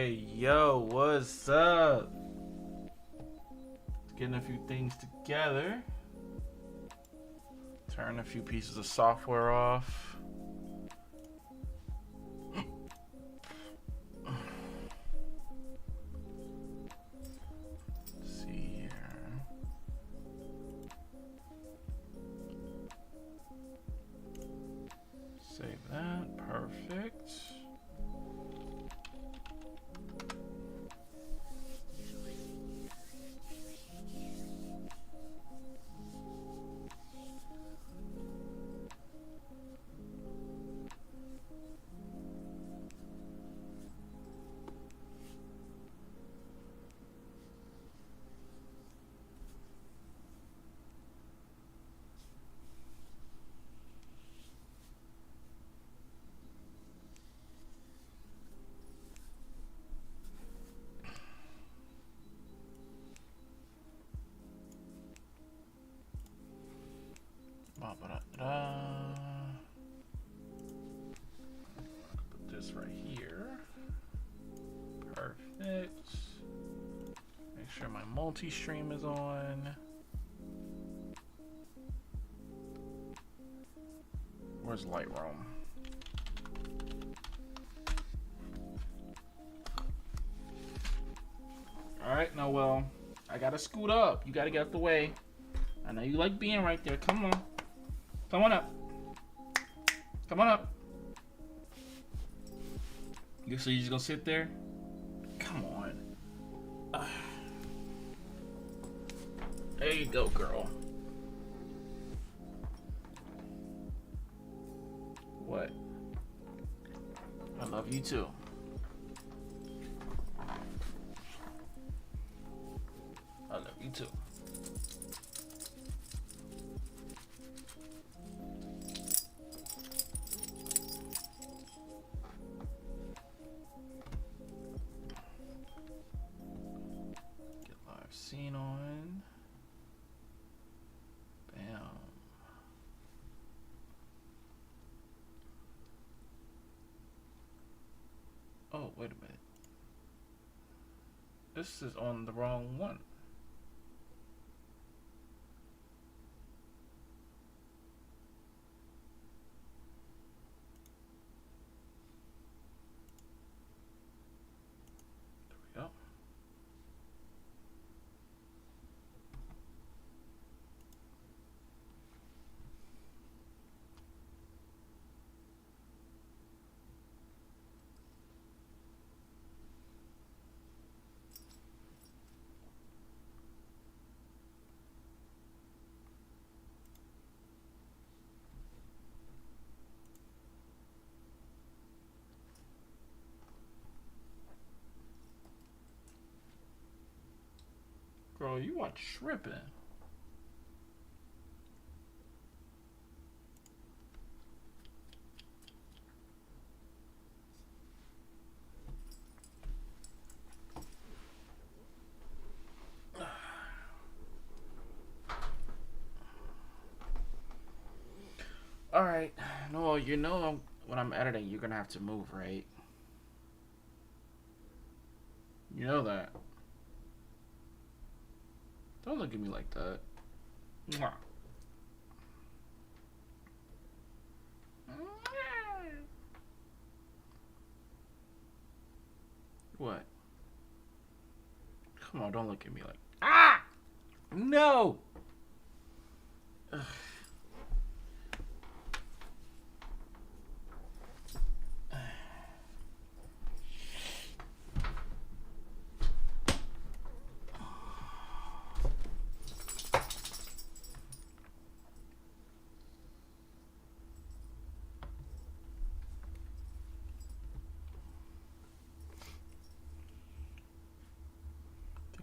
Hey, yo, what's up? Getting a few things together. Turn a few pieces of software off. Let's see here. Save that. Perfect. Put this right here. Perfect. Make sure my multi-stream is on. Where's Lightroom? Alright, now well, I gotta scoot up. You gotta get out the way. I know you like being right there. Come on. Come on up. Come on up. So you just gonna sit there? Come on. There you go, girl. What? I love you too. I love you too. Get live scene on. Bam. Oh, wait a minute. This is on the wrong one. There we go. Girl, you are tripping. Alright. No, you know when I'm editing, you're gonna have to move, right? You know that. Don't look at me like that. Mwah. What? Come on, don't look at me like. Ah! No! Ugh.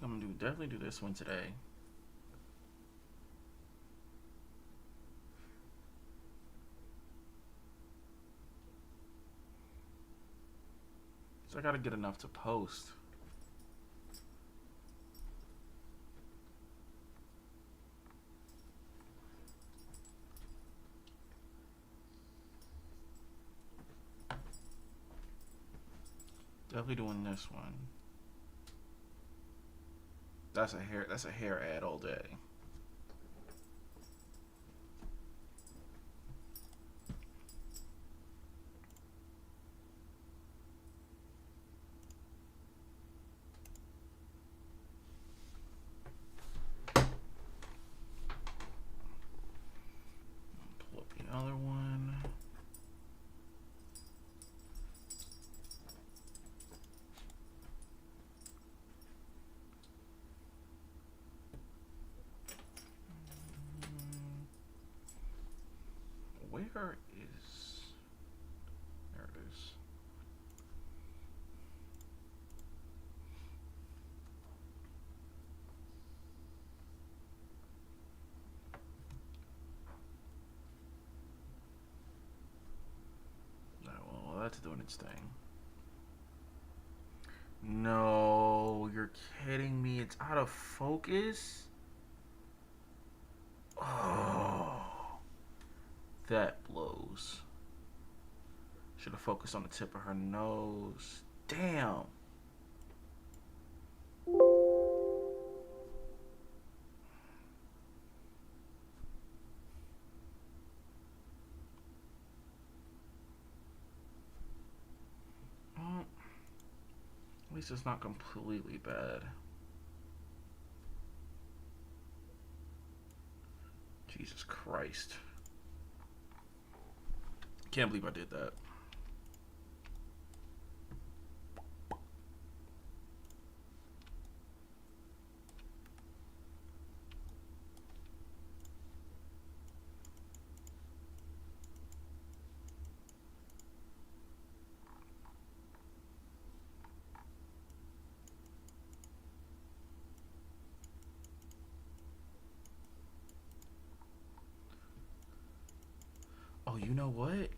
I'm gonna definitely do this one today. So I gotta get enough to post. definitely doing this one. That's a hair ad all day. Pull up the other one. Where is... There it is. Oh, well, that's doing its thing. No, you're kidding me. It's out of focus? Oh, that blows. Should have focused on the tip of her nose. Damn. Well, at least it's not completely bad. Jesus Christ. Can't believe I did that. Oh, you know what?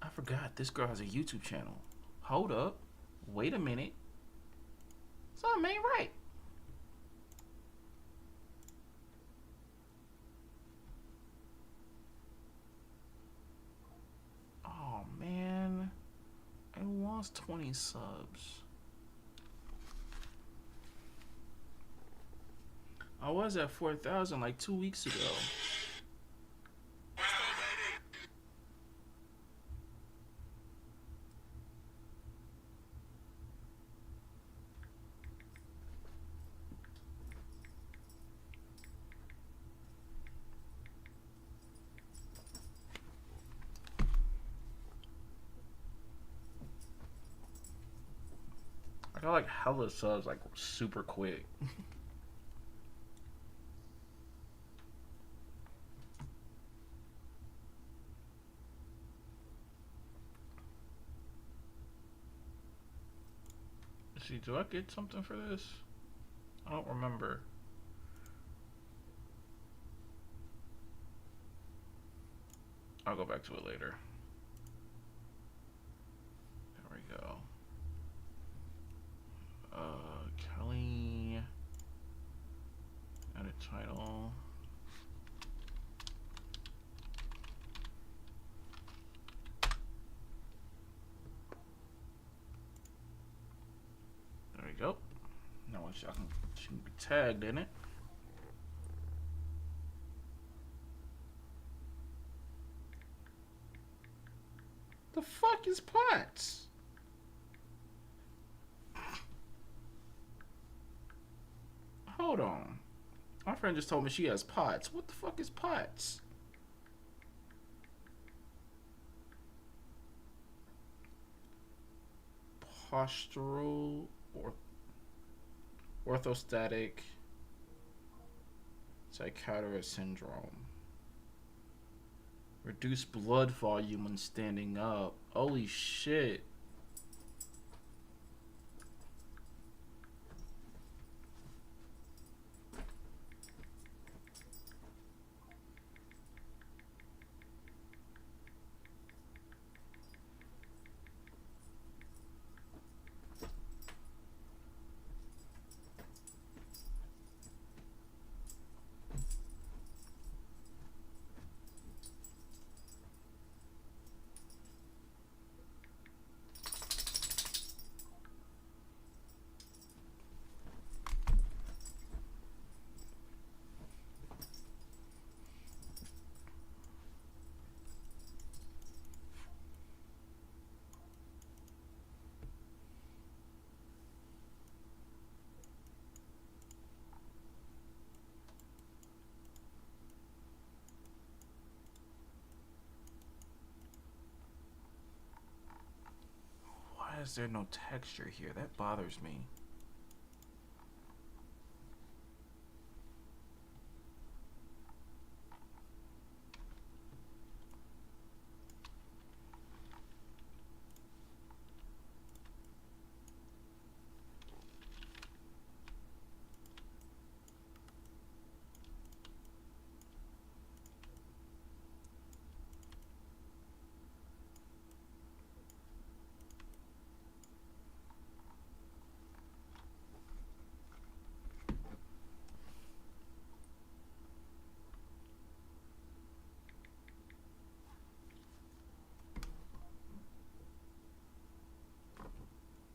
I forgot this girl has a YouTube channel. Hold up. Wait a minute. Something ain't right. Oh, man. I lost 20 subs. I was at 4,000 like 2 weeks ago. I got like hella subs like super quick. See, do I get something for this? I don't remember. I'll go back to it later. There we go. Kelly. Edit title. There we go. Now she can be tagged in it. The fuck is Potts? Hold on. My friend just told me she has POTS. What the fuck is POTS? Postural or orthostatic psychiatric syndrome. Reduce blood volume when standing up. Holy shit. is there no texture here? That bothers me.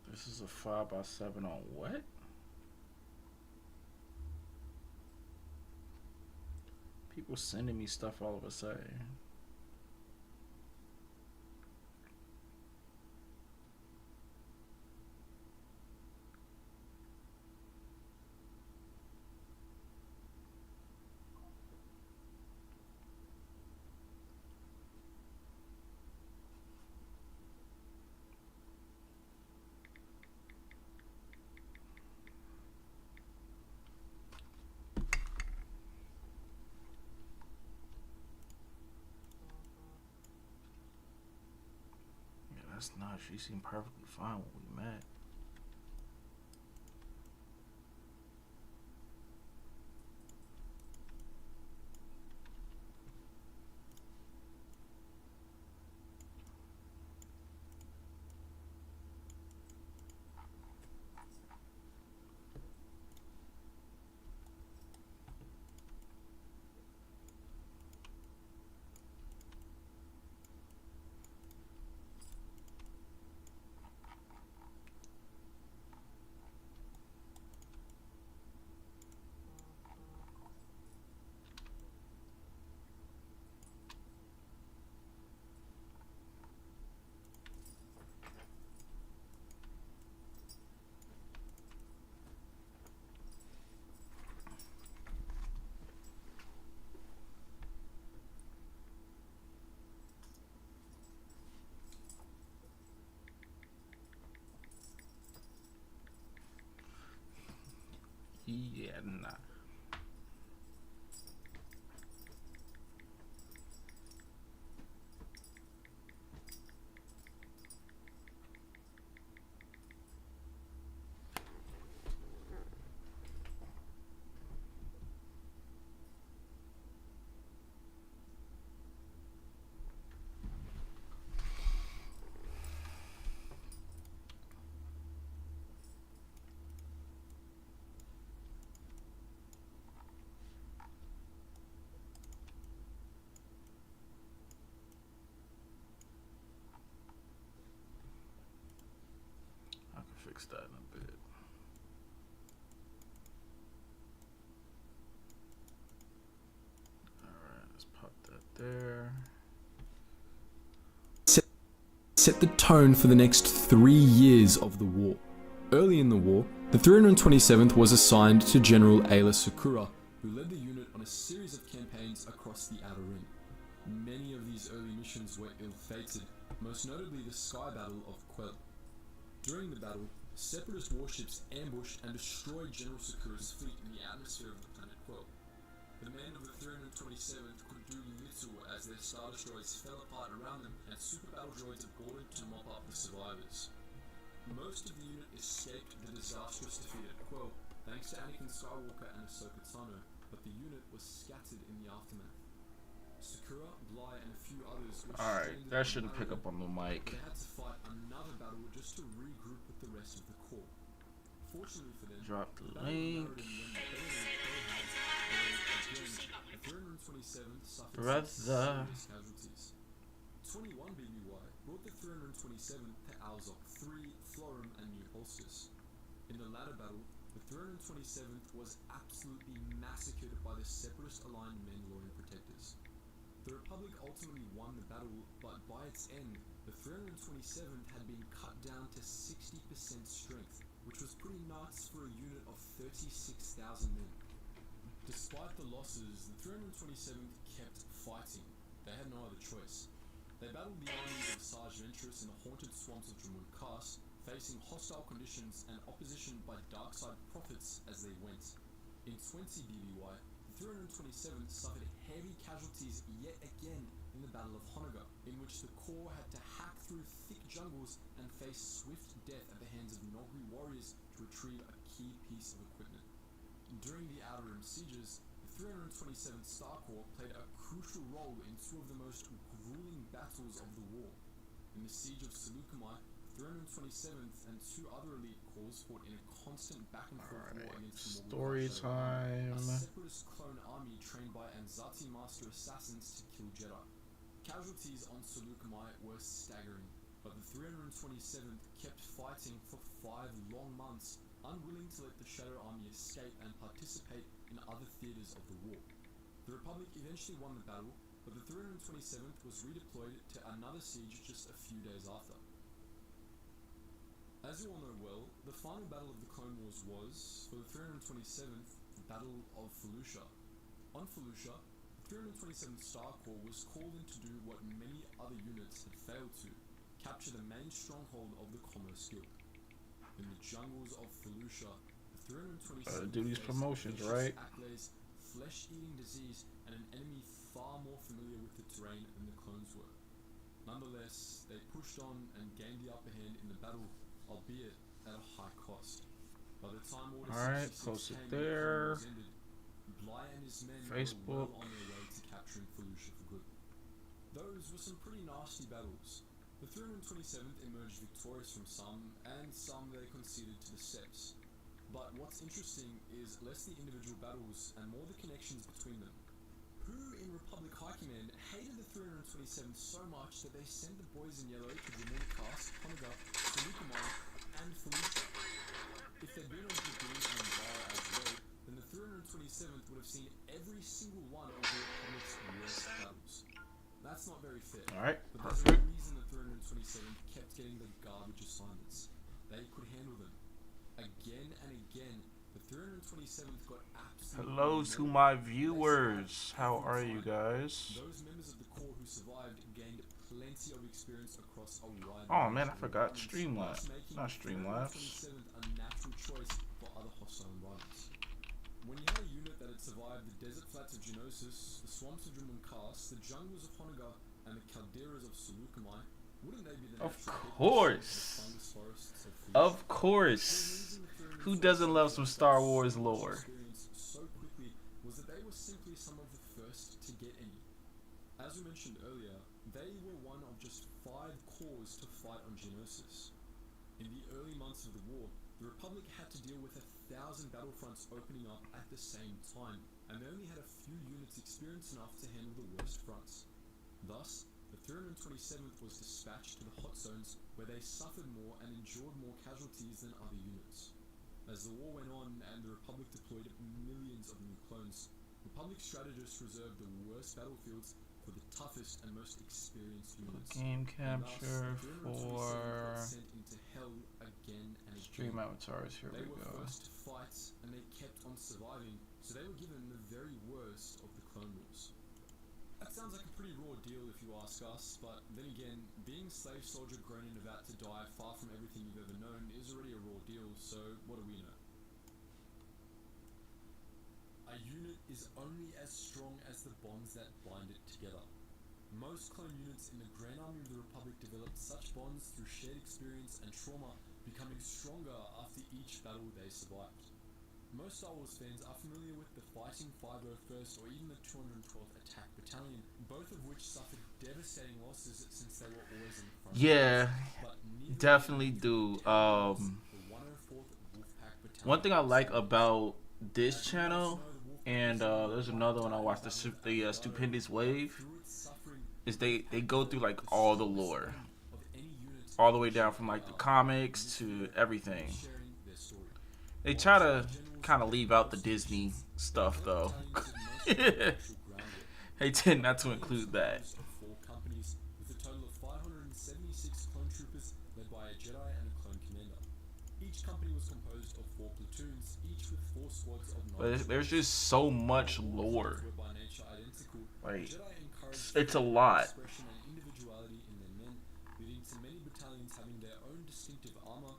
This is a 5x7 on what? People sending me stuff all of a sudden. That's not. She seemed perfectly fine when we met. Yeah, nah. I can fix that in a bit. Alright, let's pop that there. Set the tone for the next 3 years of the war. Early in the war, the 327th was assigned to General Ayla Secura, who led the unit on a series of campaigns across the Outer Rim. Many of these early missions were ill-fated, most notably the Sky Battle of Quell. During the battle, separatist warships ambushed and destroyed General Secura's fleet in the atmosphere of the planet Quell. The men of the 327th could do little as their star destroyers fell apart around them and super battle droids aborted to mop up the survivors. Most of the unit escaped the disastrous defeat at Quell, thanks to Anakin Skywalker and Ahsoka Tano, but the unit was scattered in the aftermath. Secura, Bly, and a few others were Alright, that shouldn't pick up on the mic. They had to fight another battle just to regroup with the rest of the corps. Fortunately for them, Drop the link. The 327th suffered Brother. serious casualties. 21 BBY brought the 327th to Alzok 3, Florum, and New Holstis. In the latter battle, the 327th was absolutely massacred by the separatist-aligned Mandalorian protectors. The Republic ultimately won the battle, but by its end, the 327th had been cut down to 60% strength, which was pretty nuts for a unit of 36,000 men. Despite the losses, the 327th kept fighting. They had no other choice. They battled the armies of Sarge Ventress in the haunted swamps of Jammun Khas, facing hostile conditions and opposition by dark-side prophets as they went. In 20 BBY, the 327th suffered heavy casualties yet again in the Battle of Honaga, in which the Corps had to hack through thick jungles and face swift death at the hands of Nogri warriors to retrieve a key piece of equipment. During the Outer Rim sieges, the 327th Star Corps played a crucial role in two of the most grueling battles of the war. In the Siege of Seleucami, the 327th and two other elite corps fought in a constant back-and-forth war against the Story time. a separatist clone army trained by Anzati master assassins to kill Jedi. Casualties on Seleucami were staggering, but the 327th kept fighting for 5 long months, unwilling to let the Shadow Army escape and participate in other theaters of the war. The Republic eventually won the battle, but the 327th was redeployed to another siege just a few days after. As you all know well, the final battle of the Clone Wars was, for the 327th, the Battle of Felucia. On Felucia, the 327th Star Corps was called in to do what many other units had failed to, capture the main stronghold of the Commerce Guild. In the jungles of Felucia, the 327th do these promotions, right? Acklays, flesh-eating disease, and an enemy far more familiar with the terrain than the clones were. Nonetheless, they pushed on and gained the upper hand in the battle, albeit at a high cost. By the time Order 66 post it came there. and the war was ended, Bly and his men Facebook. were well on their way to capturing Felucia for good. Those were some pretty nasty battles. The 327th emerged victorious from some, and some they conceded to the Seps. But what's interesting is less the individual battles and more the connections between them. Who in Republic High Command hated the 327th so much that they sent the boys in yellow to Jamul Cast, Honaga, Seleucami, and Felucia? If they'd been on Dragoon and Umbara as well, then the 327th would have seen every single one of the Republic's worst battles. That's not very fair. Alright, But there's a perfect. reason the 327th kept getting the garbage assignments. They could handle them. Again and again, the 327th got absolutely Hello to mauled. my They viewers. survived How every are you time. guys? Those members of the Corps who survived gained plenty of experience across a wide Oh range man, I of forgot environments, Streamlabs. thus making Not the Streamlabs. 327th a natural choice for other hostile environments. When you had a unit that had survived the desert flats of Genosis, the swamps of Drummond Cast, the jungles of Honaga, and the calderas of Seleucami, wouldn't they be the Of natural pick course. for the fungus forests of Felucia? Of course. Who doesn't love some Star Wars lore? So quickly was that they were simply some of the first to get any. As we mentioned earlier, they were one of just 5 corps to fight on Genosis. In the early months of the war, the Republic had to deal with 1,000 battlefronts opening up at the same time, and they only had a few units experienced enough to handle the worst fronts. Thus, the 327th was dispatched to the hot zones, where they suffered more and endured more casualties than other units. As the war went on and the Republic deployed millions of new clones, Republic strategists reserved the worst battlefields for the toughest and most experienced units. Game And thus, capture the 327th for got sent into hell again and stream again. avatars. Here They we were go. first to fight, and they kept on surviving, so they were given the very worst of the Clone Wars. That sounds like a pretty raw deal if you ask us, but then again, being slave soldier grown and about to die far from everything you've ever known is already a raw deal, so what do we know? A unit is only as strong as the bonds that bind it together. Most clone units in the Grand Army of the Republic developed such bonds through shared experience and trauma, becoming stronger after each battle they survived. Most Star Wars fans are familiar with the Fighting 501st or even the 212th Attack Battalion, both of which suffered devastating losses since they were always in the front. Yeah, But neither definitely unit do. counted the 104th Wolfpack Battalion. One thing I like about this channel, and there's another one I watched, the Stupendous Wave, is they go through like all the lore, all the way down from like the comics to everything. They try to kind of leave out the Disney stuff though. They tend not to include that. 4 companies with a total of 576 clone troopers led by a Jedi and a clone commander. Each company was composed of 4 platoons, each with 4 squads of 9. But there's just so much lore. Were by nature identical. Like, Jedi encouraged it's a lot. expression and individuality in their men, leading to many battalions having their own distinctive armor,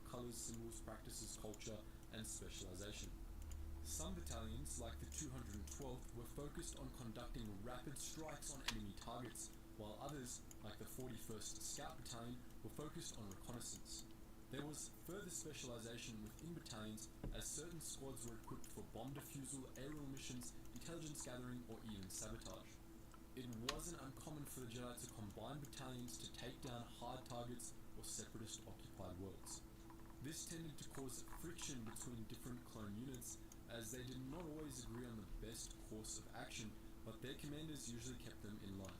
strikes on enemy targets, while others, like the 41st Scout Battalion, were focused on reconnaissance. There was further specialization within battalions, as certain squads were equipped for bomb defusal, aerial missions, intelligence gathering, or even sabotage. It wasn't uncommon for the Jedi to combine battalions to take down hard targets or separatist-occupied worlds. This tended to cause friction between different clone units, as they did not always agree on the best course of action, but their commanders usually kept them in line.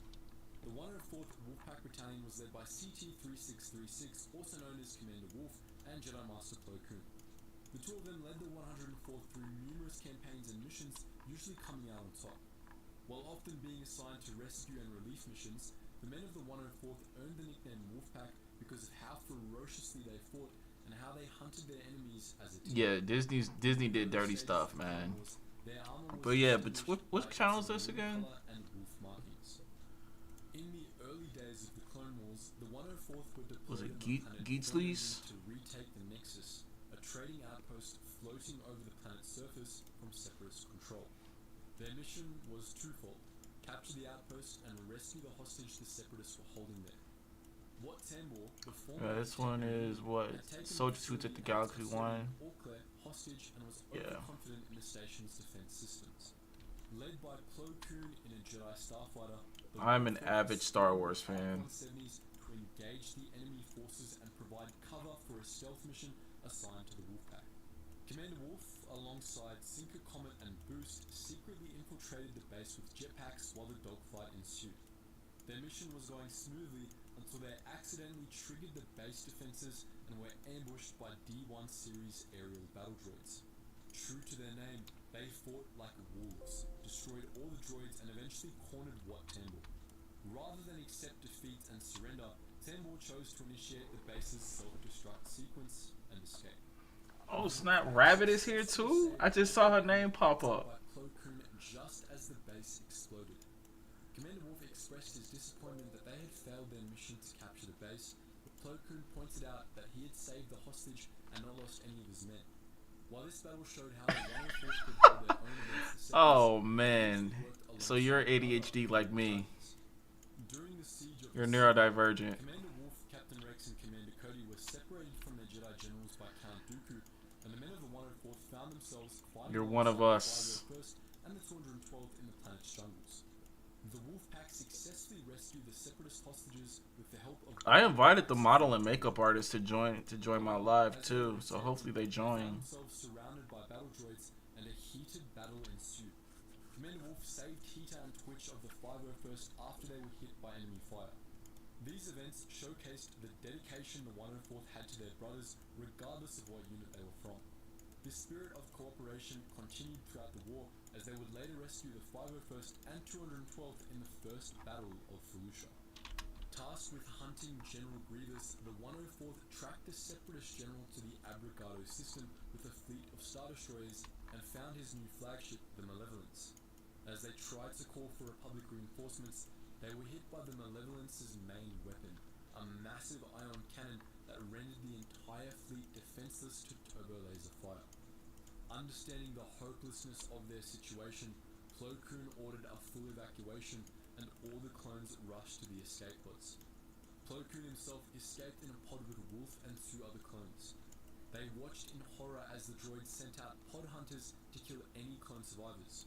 The 104th Wolfpack Battalion was led by CT-3636, also known as Commander Wolf, and Jedi Master Plo Koon. The two of them led the 104th through numerous campaigns and missions, usually coming out on top. While often being assigned to rescue and relief missions, the men of the 104th earned the nickname Wolfpack because of how ferociously they fought and how they hunted their enemies as a team. Yeah, Disney did dirty stuff, man. But yeah, but what channel is this again? In the early days of the Clone Wars, the 104th were deployed Was it on the planet Geetsleys? to retake the Nexus, a trading outpost floating over the planet's surface from Separatist control. Their mission was twofold: capture the outpost and rescue the hostage the Separatists were holding there. Wat Tambor, the former This one is what? Soldiers Who Took the Galaxy 1. Orclair hostage and was Yeah. overconfident in the station's defense systems. Led by Plo Koon in a Jedi starfighter, the I'm an 104th avid Star Wars fan. 170s to engage the enemy forces and provide cover for a stealth mission assigned to the Wolfpack. Commander Wolf, alongside Sinker, Comet, and Boost, secretly infiltrated the base with jetpacks while the dogfight ensued. Their mission was going smoothly until they accidentally triggered the base defenses and were ambushed by D1 series aerial battle droids. True to their name, they fought like wolves, destroyed all the droids, and eventually cornered Wat Tambor. Rather than accept defeat and surrender, Tambor chose to initiate the base's self-destruct sequence and escape. Oh snap! Rabbit is here too. I just saw her name pop up. By Plo Koon just as the base exploded. Commander Wolf expressed his disappointment that they had failed their mission to capture the base, but Plo Koon pointed out that he had saved the hostage and not lost any of his men. While this battle showed how the 104th could hold their own against the Oh man. So you're ADHD like me. During the siege of You're the neurodivergent. Commander Wolf, Captain Rex, and Commander Cody were separated from their Jedi generals by Count Dooku, and the men of the 104th found themselves fighting You're one of alongside us. the 501st and the 212th in the planet's jungles. The Wolfpack successfully rescued the Separatist hostages with the help of... I invited the model and makeup artist to join my live too, so hopefully they They join. found themselves surrounded by battle droids, and a heated battle ensued. Commander Wolf saved Hita and Twitch of the 501st after they were hit by enemy fire. These events showcased the dedication the 104th had to their brothers, regardless of what unit they were from. This spirit of cooperation continued throughout the war, as they would later rescue the 501st and 212th in the First Battle of Felucia. Tasked with hunting General Grievous, the 104th tracked the Separatist general to the Abrigado system with a fleet of Star Destroyers and found his new flagship, the Malevolence. As they tried to call for Republic reinforcements, they were hit by the Malevolence's main weapon, a massive ion cannon that rendered the entire fleet defenseless to turbo laser fire. Understanding the hopelessness of their situation, Plo Koon ordered a full evacuation, and all the clones rushed to the escape pods. Plo Koon himself escaped in a pod with Wolf and 2 other clones. They watched in horror as the droids sent out pod hunters to kill any clone survivors.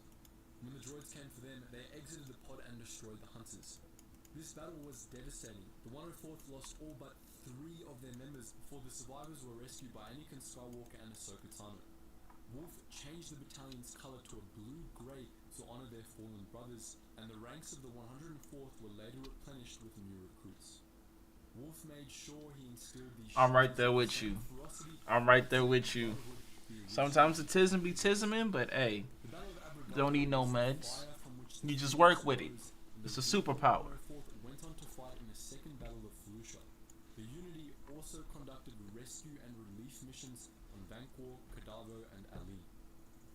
When the droids came for them, they exited the pod and destroyed the hunters. This battle was devastating. The 104th lost all but 3 of their members before the survivors were rescued by Anakin Skywalker and Ahsoka Tano. Wolf changed the battalion's color to a blue-grey to honor their fallen brothers, and the ranks of the 104th were later replenished with new recruits. Wolf made sure he instilled these... I'm right there with you. I'm right there with you. Sometimes the tism be tisming, but hey, don't need no meds. You just work with it. It's a superpower. Went on to fight in the Second Battle of Felucia. The Unity also conducted rescue and relief missions on Vanquor, Kadavo, and Ali.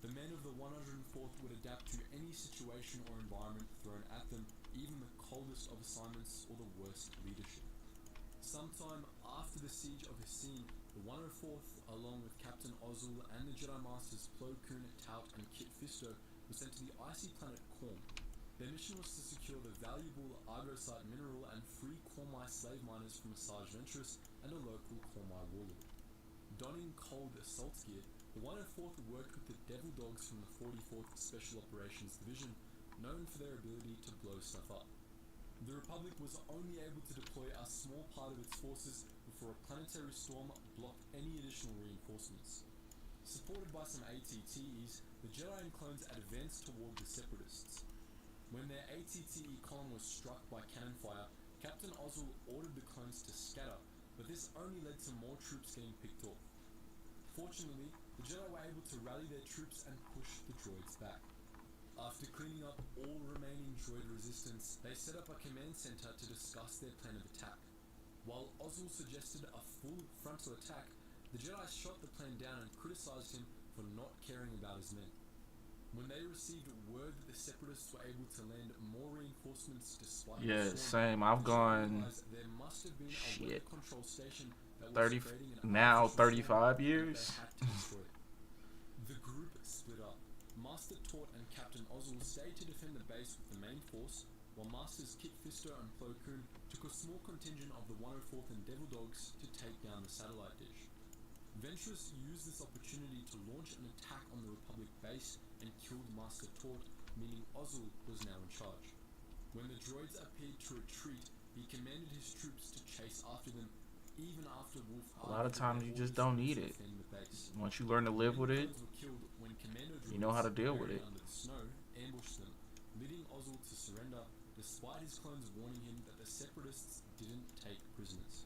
The men of the 104th would adapt to any situation or environment thrown at them, even the coldest of assignments or the worst leadership. Sometime after the siege of Hissine, the 104th, along with Captain Ozzel and the Jedi Masters Plo Koon, Tout, and Kit Fisto, were sent to the icy planet Khorne. Their mission was to secure the valuable Argosite mineral and free Cormai slave miners from Asajj Ventress and a local Cormai warlord. Donning cold assault gear, the 104th worked with the Devil Dogs from the 44th Special Operations Division, known for their ability to blow stuff up. The Republic was only able to deploy a small part of its forces before a planetary storm blocked any additional reinforcements. Supported by some ATTEs, the Jedi and clones advanced toward the Separatists. When their ATTE column was struck by cannon fire, Captain Ozzel ordered the clones to scatter, but this only led to more troops getting picked off. Fortunately, the Jedi were able to rally their troops and push the droids back. After cleaning up all remaining droid resistance, they set up a command center to discuss their plan of attack. While Ozzel suggested a full frontal attack, the Jedi shot the plan down and criticized him for not caring about his men. When they received word that the Separatists were able to land more reinforcements despite Yeah, same. I've gone there must have been a weather control station that 30 was creating an now artificial 35 storm years. that they had to destroy it. The group split up. Master Tort and Captain Ozzel stayed to defend the base with the main force, while Masters Kit Fisto and Plo Koon took a small contingent of the 104th and Devil Dogs to take down the satellite dish. Ventress used this opportunity to launch an attack on the Republic base and killed Master Tort, meaning Ozzel was now in charge. When the droids appeared to retreat, he commanded his troops to chase after them, even after Wolf A lot of times you just don't need it. Once you learn to live with it, you know how to deal with it. Under the snow, ambushed them, leading Ozzel to surrender, despite his clones warning him that the Separatists didn't take prisoners.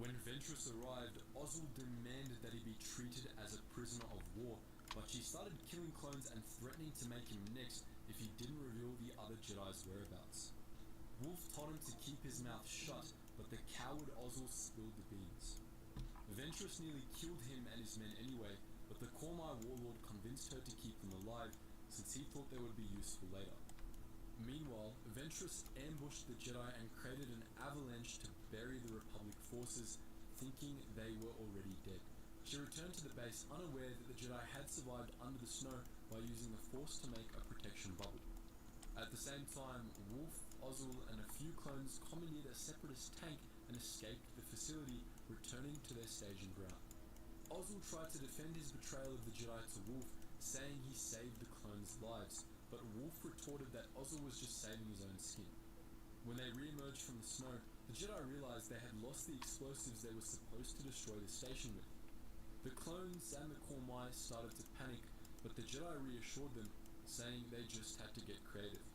When Ventress arrived, Ozzel demanded that he be treated as a prisoner of war, but she started killing clones and threatening to make him next if he didn't reveal the other Jedi's whereabouts. Wolf told him to keep his mouth shut, but the coward Ozzel spilled the beans. Ventress nearly killed him and his men anyway, but the Cormai warlord convinced her to keep them alive, since he thought they would be useful later. Meanwhile, Ventress ambushed the Jedi and created an avalanche to bury the Republic forces, thinking they were already dead. She returned to the base unaware that the Jedi had survived under the snow by using the Force to make a protection bubble. At the same time, Wolf, Ozzel, and a few clones commandeered a Separatist tank and escaped the facility, returning to their staging ground. Ozzel tried to defend his betrayal of the Jedi to Wolf, saying he saved the clones' lives, but Wolf retorted that Ozzel was just saving his own skin. When they re-emerged from the snow, the Jedi realized they had lost the explosives they were supposed to destroy the station with. The clones and the Cormai started to panic, but the Jedi reassured them, saying they just had to get creative.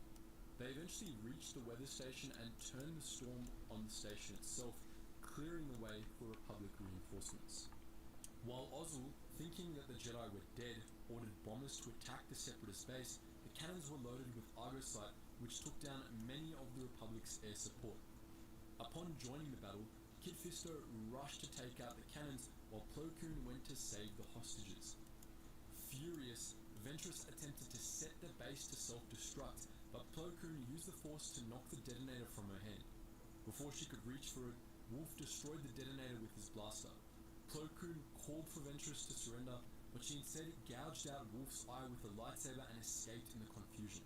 They eventually reached the weather station and turned the storm on the station itself, clearing the way for Republic reinforcements. While Ozzel, thinking that the Jedi were dead, ordered bombers to attack the Separatist base, the cannons were loaded with Argosite, which took down many of the Republic's air support. Upon joining the battle, Kit Fisto rushed to take out the cannons, while Plo Koon went to save the hostages. Furious, Ventress attempted to set the base to self-destruct, but Plo Koon used the Force to knock the detonator from her hand. Before she could reach for it, Wolf destroyed the detonator with his blaster. Plo Koon called for Ventress to surrender, but she instead gouged out Wolf's eye with a lightsaber and escaped in the confusion.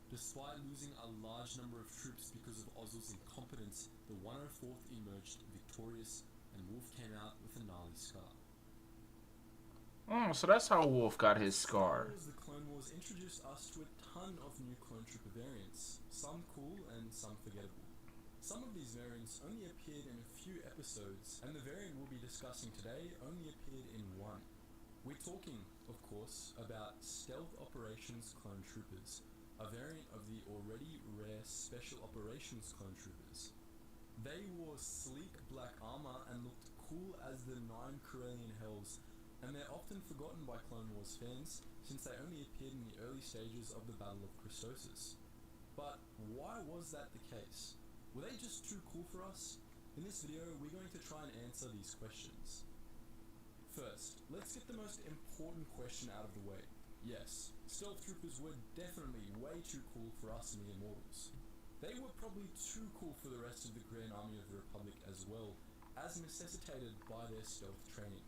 Despite losing a large number of troops because of Ozzel's incompetence, the 104th emerged victorious, and Wolf came out with a gnarly scar. Oh, so that's how Wolf got his scar. The Clone Wars introduced us to a ton of new clone trooper variants, some cool and some forgettable. Some of these variants only appeared in a few episodes, and the variant we'll be discussing today only appeared in one. We're talking, of course, about Stealth Operations Clone Troopers, a variant of the already rare Special Operations Clone Troopers. They wore sleek black armor and looked cool as the 9 Corellian Hells, and they're often forgotten by Clone Wars fans since they only appeared in the early stages of the Battle of Christosis. But why was that the case? Were they just too cool for us? In this video, we're going to try and answer these questions. First, let's get the most important question out of the way. Yes, Stealth Troopers were definitely way too cool for us mere mortals. They were probably too cool for the rest of the Grand Army of the Republic as well, as necessitated by their stealth training.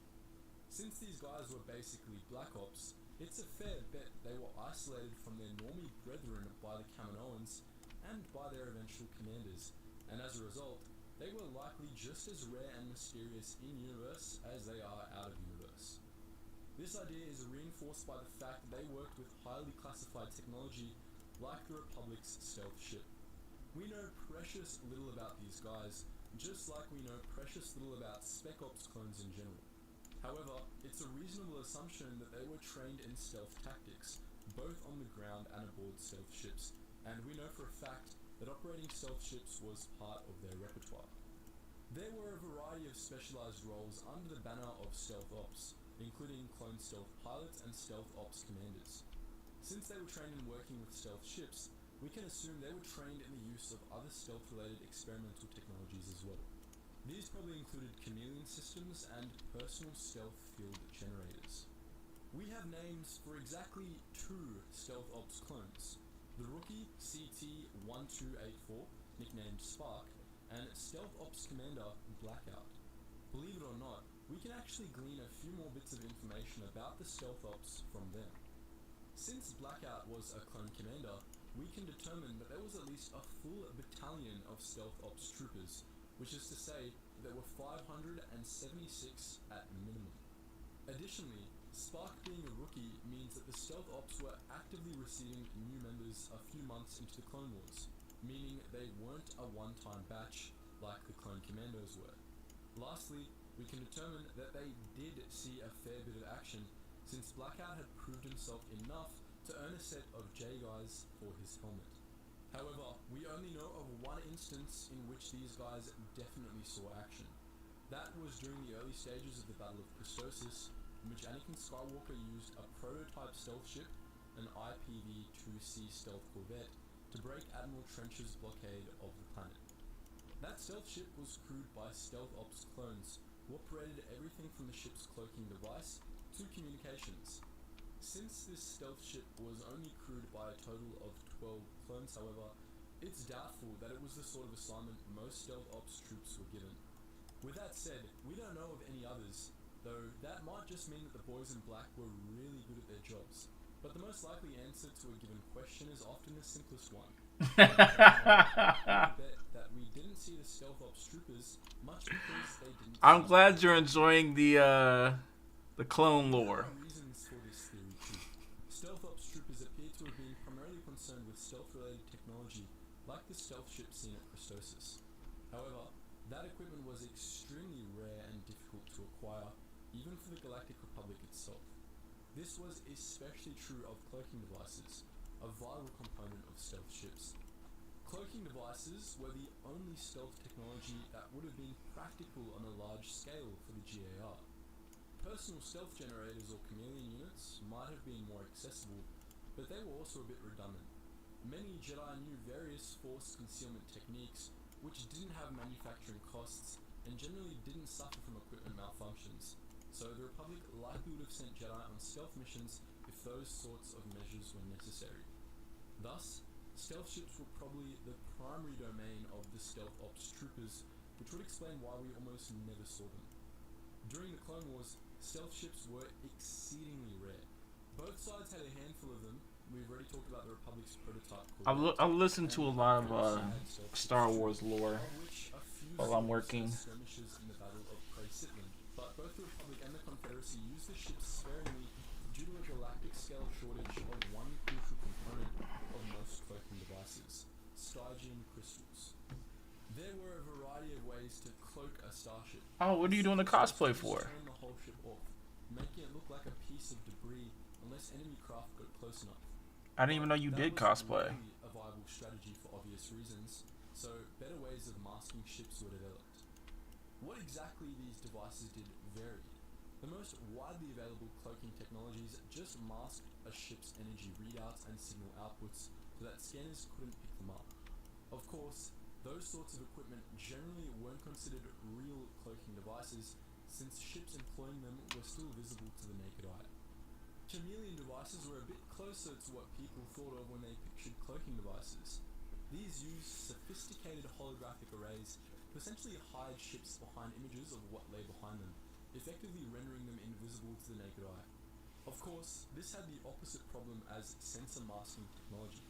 Since these guys were basically Black Ops, It's a fair bet they were isolated from their Normie brethren by the Kaminoans and by their eventual commanders, and as a result, they were likely just as rare and mysterious in-universe as they are out-of-universe. This idea is reinforced by the fact that they worked with highly classified technology like the Republic's stealth ship. We know precious little about these guys, just like we know precious little about Spec Ops clones in general. However, it's a reasonable assumption that they were trained in stealth tactics, both on the ground and aboard stealth ships, and we know for a fact that operating stealth ships was part of their repertoire. There were a variety of specialized roles under the banner of stealth ops, including clone stealth pilots and stealth ops commanders. Since they were trained in working with stealth ships, we can assume they were trained in the use of other stealth-related experimental technologies as well. These probably included chameleon systems and personal stealth field generators. We have names for exactly 2 stealth ops clones: the rookie CT-1284, nicknamed Spark, and stealth ops commander Blackout. Believe it or not, we can actually glean a few more bits of information about the stealth ops from them. Since Blackout was a clone commander, we can determine that there was at least a full battalion of stealth ops troopers, which is to say there were 576 at minimum. Additionally, Spark being a rookie means that the stealth ops were actively receiving new members a few months into the Clone Wars, meaning they weren't a one-time batch like the clone commandos were. Lastly, we can determine that they did see a fair bit of action, since Blackout had proved himself enough to earn a set of J-Guys for his helmet. However, we only know of one instance in which these guys definitely saw action. That was during the early stages of the Battle of Christosis, in which Anakin Skywalker used a prototype stealth ship, an IPV-2C stealth corvette, to break Admiral Trench's blockade of the planet. That stealth ship was crewed by stealth ops clones, who operated everything from the ship's cloaking device to communications. Since this stealth ship was only crewed by a total of 12 clones, however, it's doubtful that it was the sort of assignment most stealth ops troops were given. With that said, we don't know of any others, though that might just mean that the boys in black were really good at their jobs. But the most likely answer to a given question is often the simplest one. Bet that we didn't see the stealth ops troopers much because they didn't. I'm glad you're enjoying the clone lore. Reasons for this theory too. Stealth ops troopers appear to have been primarily concerned with stealth-related technology, like the stealth ship seen at Christosis. However, that equipment was extremely rare and difficult to acquire, even for the Galactic Republic itself. This was especially true of cloaking devices, a vital component of stealth ships. Cloaking devices were the only stealth technology that would have been practical on a large scale for the GAR. Personal stealth generators or chameleon units might have been more accessible, but they were also a bit redundant. Many Jedi knew various force concealment techniques, which didn't have manufacturing costs and generally didn't suffer from equipment malfunctions, so the Republic likely would have sent Jedi on stealth missions if those sorts of measures were necessary. Thus, stealth ships were probably the primary domain of the stealth ops troopers, which would explain why we almost never saw them. During the Clone Wars, stealth ships were exceedingly rare. Both sides had a handful of them. We've already talked about the Republic's prototype. I've listened to a lot of Star Wars lore while I'm working. But both the Republic and the Confederacy used the ships sparingly due to a galactic scale shortage of one crucial component of most cloaking devices: Stygian crystals. There were a variety of ways to cloak a starship. Oh, what are you doing the cosplay for? Turn the whole ship off, making it look like a piece of debris unless enemy craft got close enough. I didn't even know you did cosplay. That was a viable strategy for obvious reasons, so better ways of masking ships were developed. What exactly these devices did varied. The most widely available cloaking technologies just masked a ship's energy readouts and signal outputs so that scanners couldn't pick them up. Of course, those sorts of equipment generally weren't considered real cloaking devices, since ships employing them were still visible to the naked eye. Chameleon devices were a bit closer to what people thought of when they pictured cloaking devices. These used sophisticated holographic arrays to essentially hide ships behind images of what lay behind them, effectively rendering them invisible to the naked eye. Of course, this had the opposite problem as sensor masking technology.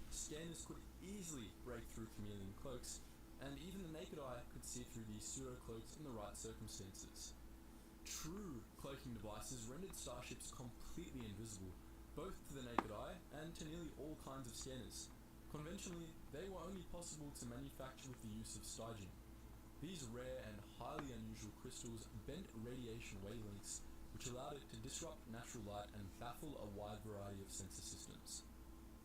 Scanners could easily break through chameleon cloaks, and even the naked eye could see through these pseudo-cloaks in the right circumstances. True cloaking devices rendered starships completely invisible, both to the naked eye and to nearly all kinds of scanners. Conventionally, they were only possible to manufacture with the use of Stygium. These rare and highly unusual crystals bent radiation wavelengths, which allowed it to disrupt natural light and baffle a wide variety of sensor systems.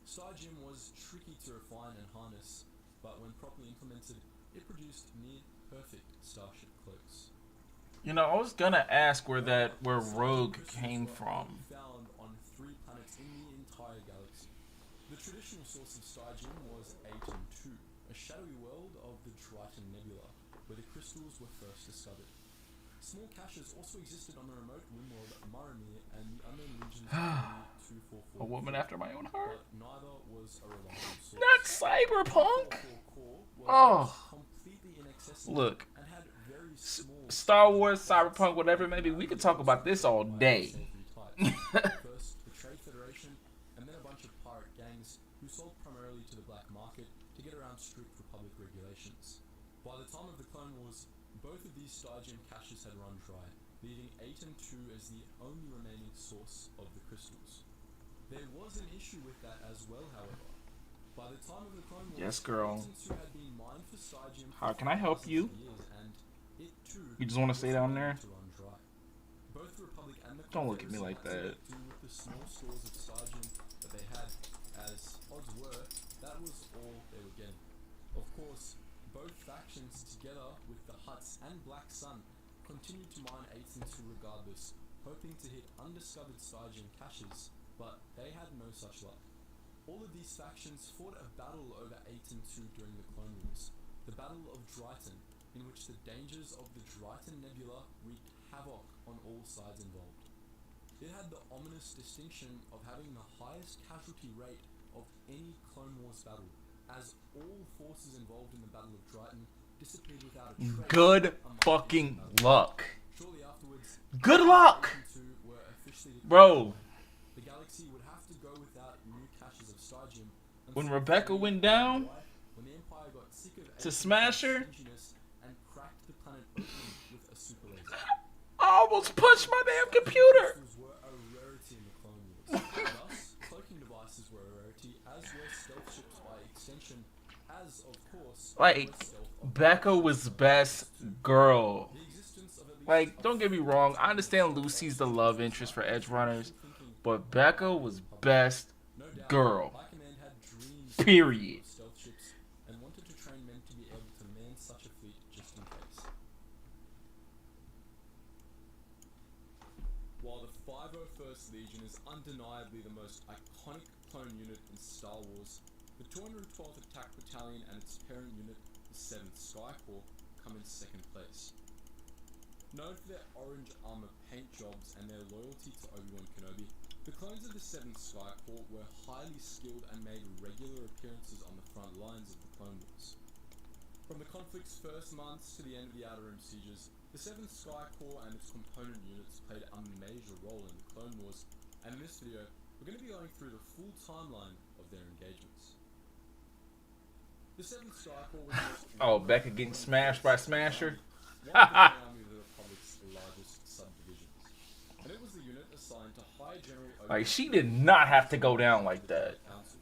Stygium was tricky to refine and harness, but when properly implemented, it produced near-perfect starship cloaks. You know, I was gonna ask where Rogue came from. Found on 3 planets in the entire galaxy. The traditional source of Stygium was Aten II, a shadowy world of the Triton Nebula, where the crystals were first discovered. Small caches also existed on the remote rimworld Maramir and the unknown regions of 244. A woman after my own heart. But neither was a reliable source. Not Cyberpunk. Was Oh, completely inaccessible look. and had very small Star Wars, Cyberpunk, whatever it may be. We could talk about this all day. First, the Trade Federation, and then a bunch of pirate gangs who sold primarily to the black market to get around strict Republic regulations. By the time of the Clone Wars, both of these Stygium caches had run dry, leaving Aten II as the only remaining source of the crystals. There was an issue with that as well, however. By the time of the Clone Wars, Yes, girl. Aten II had been mined for Stygium for How can I help you? years, and it too You just want to stay down there? to run dry. Both the Republic and the Don't look at me like Confederacy that. had to do with the small stores of Stygium that they had, as odds were, that was all they were getting. Of course, both factions, together with the Hutts and Black Sun, continued to mine Aten II regardless, hoping to hit undiscovered Stygium caches, but they had no such luck. All of these factions fought a battle over Aten II during the Clone Wars, the Battle of Dryton, in which the dangers of the Dryton Nebula wreaked havoc on all sides involved. It had the ominous distinction of having the highest casualty rate of any Clone Wars battle, as all forces involved in the Battle of Dryton disappeared without a trace. Good among fucking these battles. luck. Shortly afterwards, Good luck, Aten II were officially declared bro. the galaxy would have to go without new caches of Stygium. When Rebecca went down When the Empire got sick of to Aten's smash her, stinginess and cracked the planet open with a super laser. I almost punched my damn computer. Crystals were a rarity in the Clone Wars. Thus, cloaking devices were a rarity, as were stealth ships by extension, as of course Like, was stealth of Becca was best girl. the existence of at least Like, don't get me wrong. I understand Lucy's the love interest for Edge Runners, but Becca was best no doubt, girl. High Command had dreams Period. of stealth ships and wanted to train men to be able to man such a fleet just in case. While the 501st Legion is undeniably the most iconic clone unit in Star Wars, the 212th Attack Battalion and its parent unit, the 7th Sky Corps, come in second place. Known for their orange armor paint jobs and their loyalty to Obi-Wan Kenobi, the clones of the 7th Sky Corps were highly skilled and made regular appearances on the front lines of the Clone Wars. From the conflict's first months to the end of the Outer Rim sieges, the 7th Sky Corps and its component units played a major role in the Clone Wars, and in this video, we're going to be going through the full timeline of their engagements. The 7th Sky Corps was the most Oh, Becca getting smashed by Smasher. one of the army of the Republic's largest subdivisions, and it was the unit assigned to High General Like, she did not have to go down like that. Council.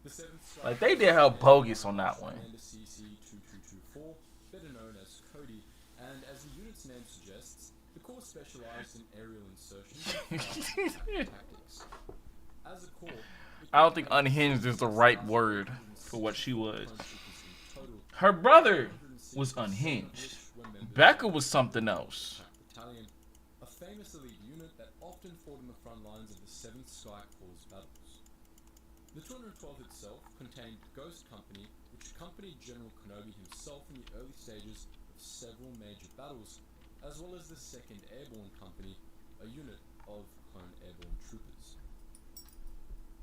The 7th Sky Like, they did her bogus on that one. Commander CC-2224, better known as Cody, and as the unit's name suggests, the Corps specialized in aerial insertions and tactics. As a corps, I don't think unhinged is the right word for what she was. Her brother was unhinged. Becca was something else. Battalion, a famous elite unit that often fought in the front lines of the 7th Sky Corps battles. The 212th itself contained Ghost Company, which accompanied General Kenobi himself in the early stages of several major battles, as well as the 2nd Airborne Company, a unit of clone airborne troopers.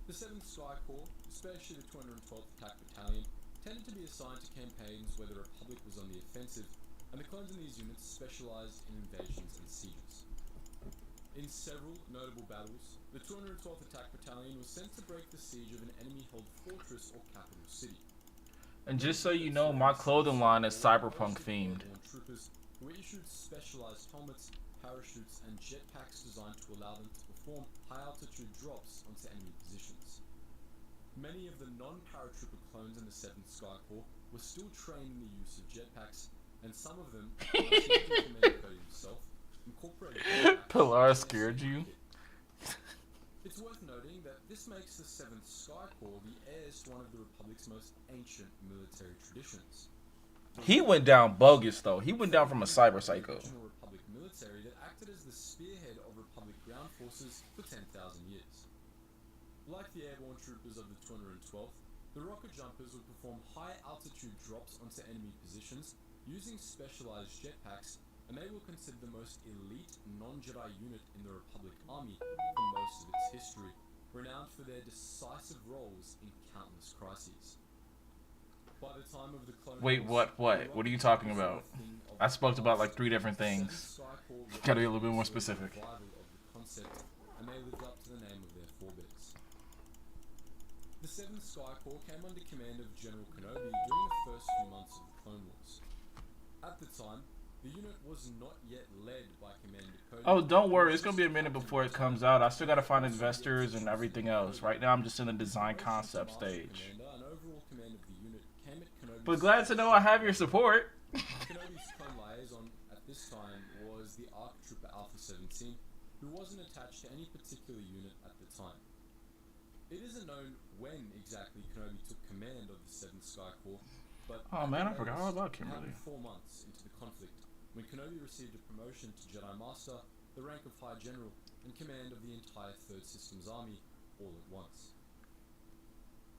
The 7th Sky Corps, especially the 212th Attack Battalion, tended to be assigned to campaigns where the Republic was on the offensive, and the clones in these units specialized in invasions and sieges. In several notable battles, the 212th Attack Battalion was sent to break the siege of an enemy-held fortress or capital city. And just so you know, my clothing line is cyberpunk themed. Troopers were issued specialized helmets, parachutes, and jetpacks designed to allow them to perform high-altitude drops onto enemy positions. Many of the non-paratrooper clones in the 7th Sky Corps were still trained in the use of jetpacks, and some of them, like Commander Cody himself, incorporated Pilar scared you? It's worth noting that this makes the 7th Sky Corps the heirs to one of the Republic's most ancient military traditions. He went down bogus though. He went down from a cyber psycho. The original Republic military that acted as the spearhead of Republic ground forces for 10,000 years. Like the airborne troopers of the 212th, the rocket jumpers would perform high-altitude drops onto enemy positions using specialized jetpacks, and they were considered the most elite non-Jedi unit in the Republic Army for most of its history, renowned for their decisive roles in countless crises. By the time of the Clone Wait, what? What are you talking about? I spoke about like 3 different things. Gotta be a little bit more specific. And they lived up to the name of their forebears. The 7th Sky Corps came under command of General Kenobi during the first few months of the Clone Wars. At the time, the unit was not yet led by Commander Cody. Oh, don't worry. It's gonna be a minute before it comes out. I still gotta find investors and everything else. Right now, I'm just in the design concept stage. But glad to know I have your support. Kenobi's clone liaison at this time was the ARC Trooper Alpha 17, who wasn't attached to any particular unit at the time. It isn't known when exactly Kenobi took command of the 7th Sky Corps, but oh man, I forgot all about Kimberly. 4 months into the conflict, when Kenobi received a promotion to Jedi Master, the rank of High General, and command of the entire 3rd Systems Army all at once.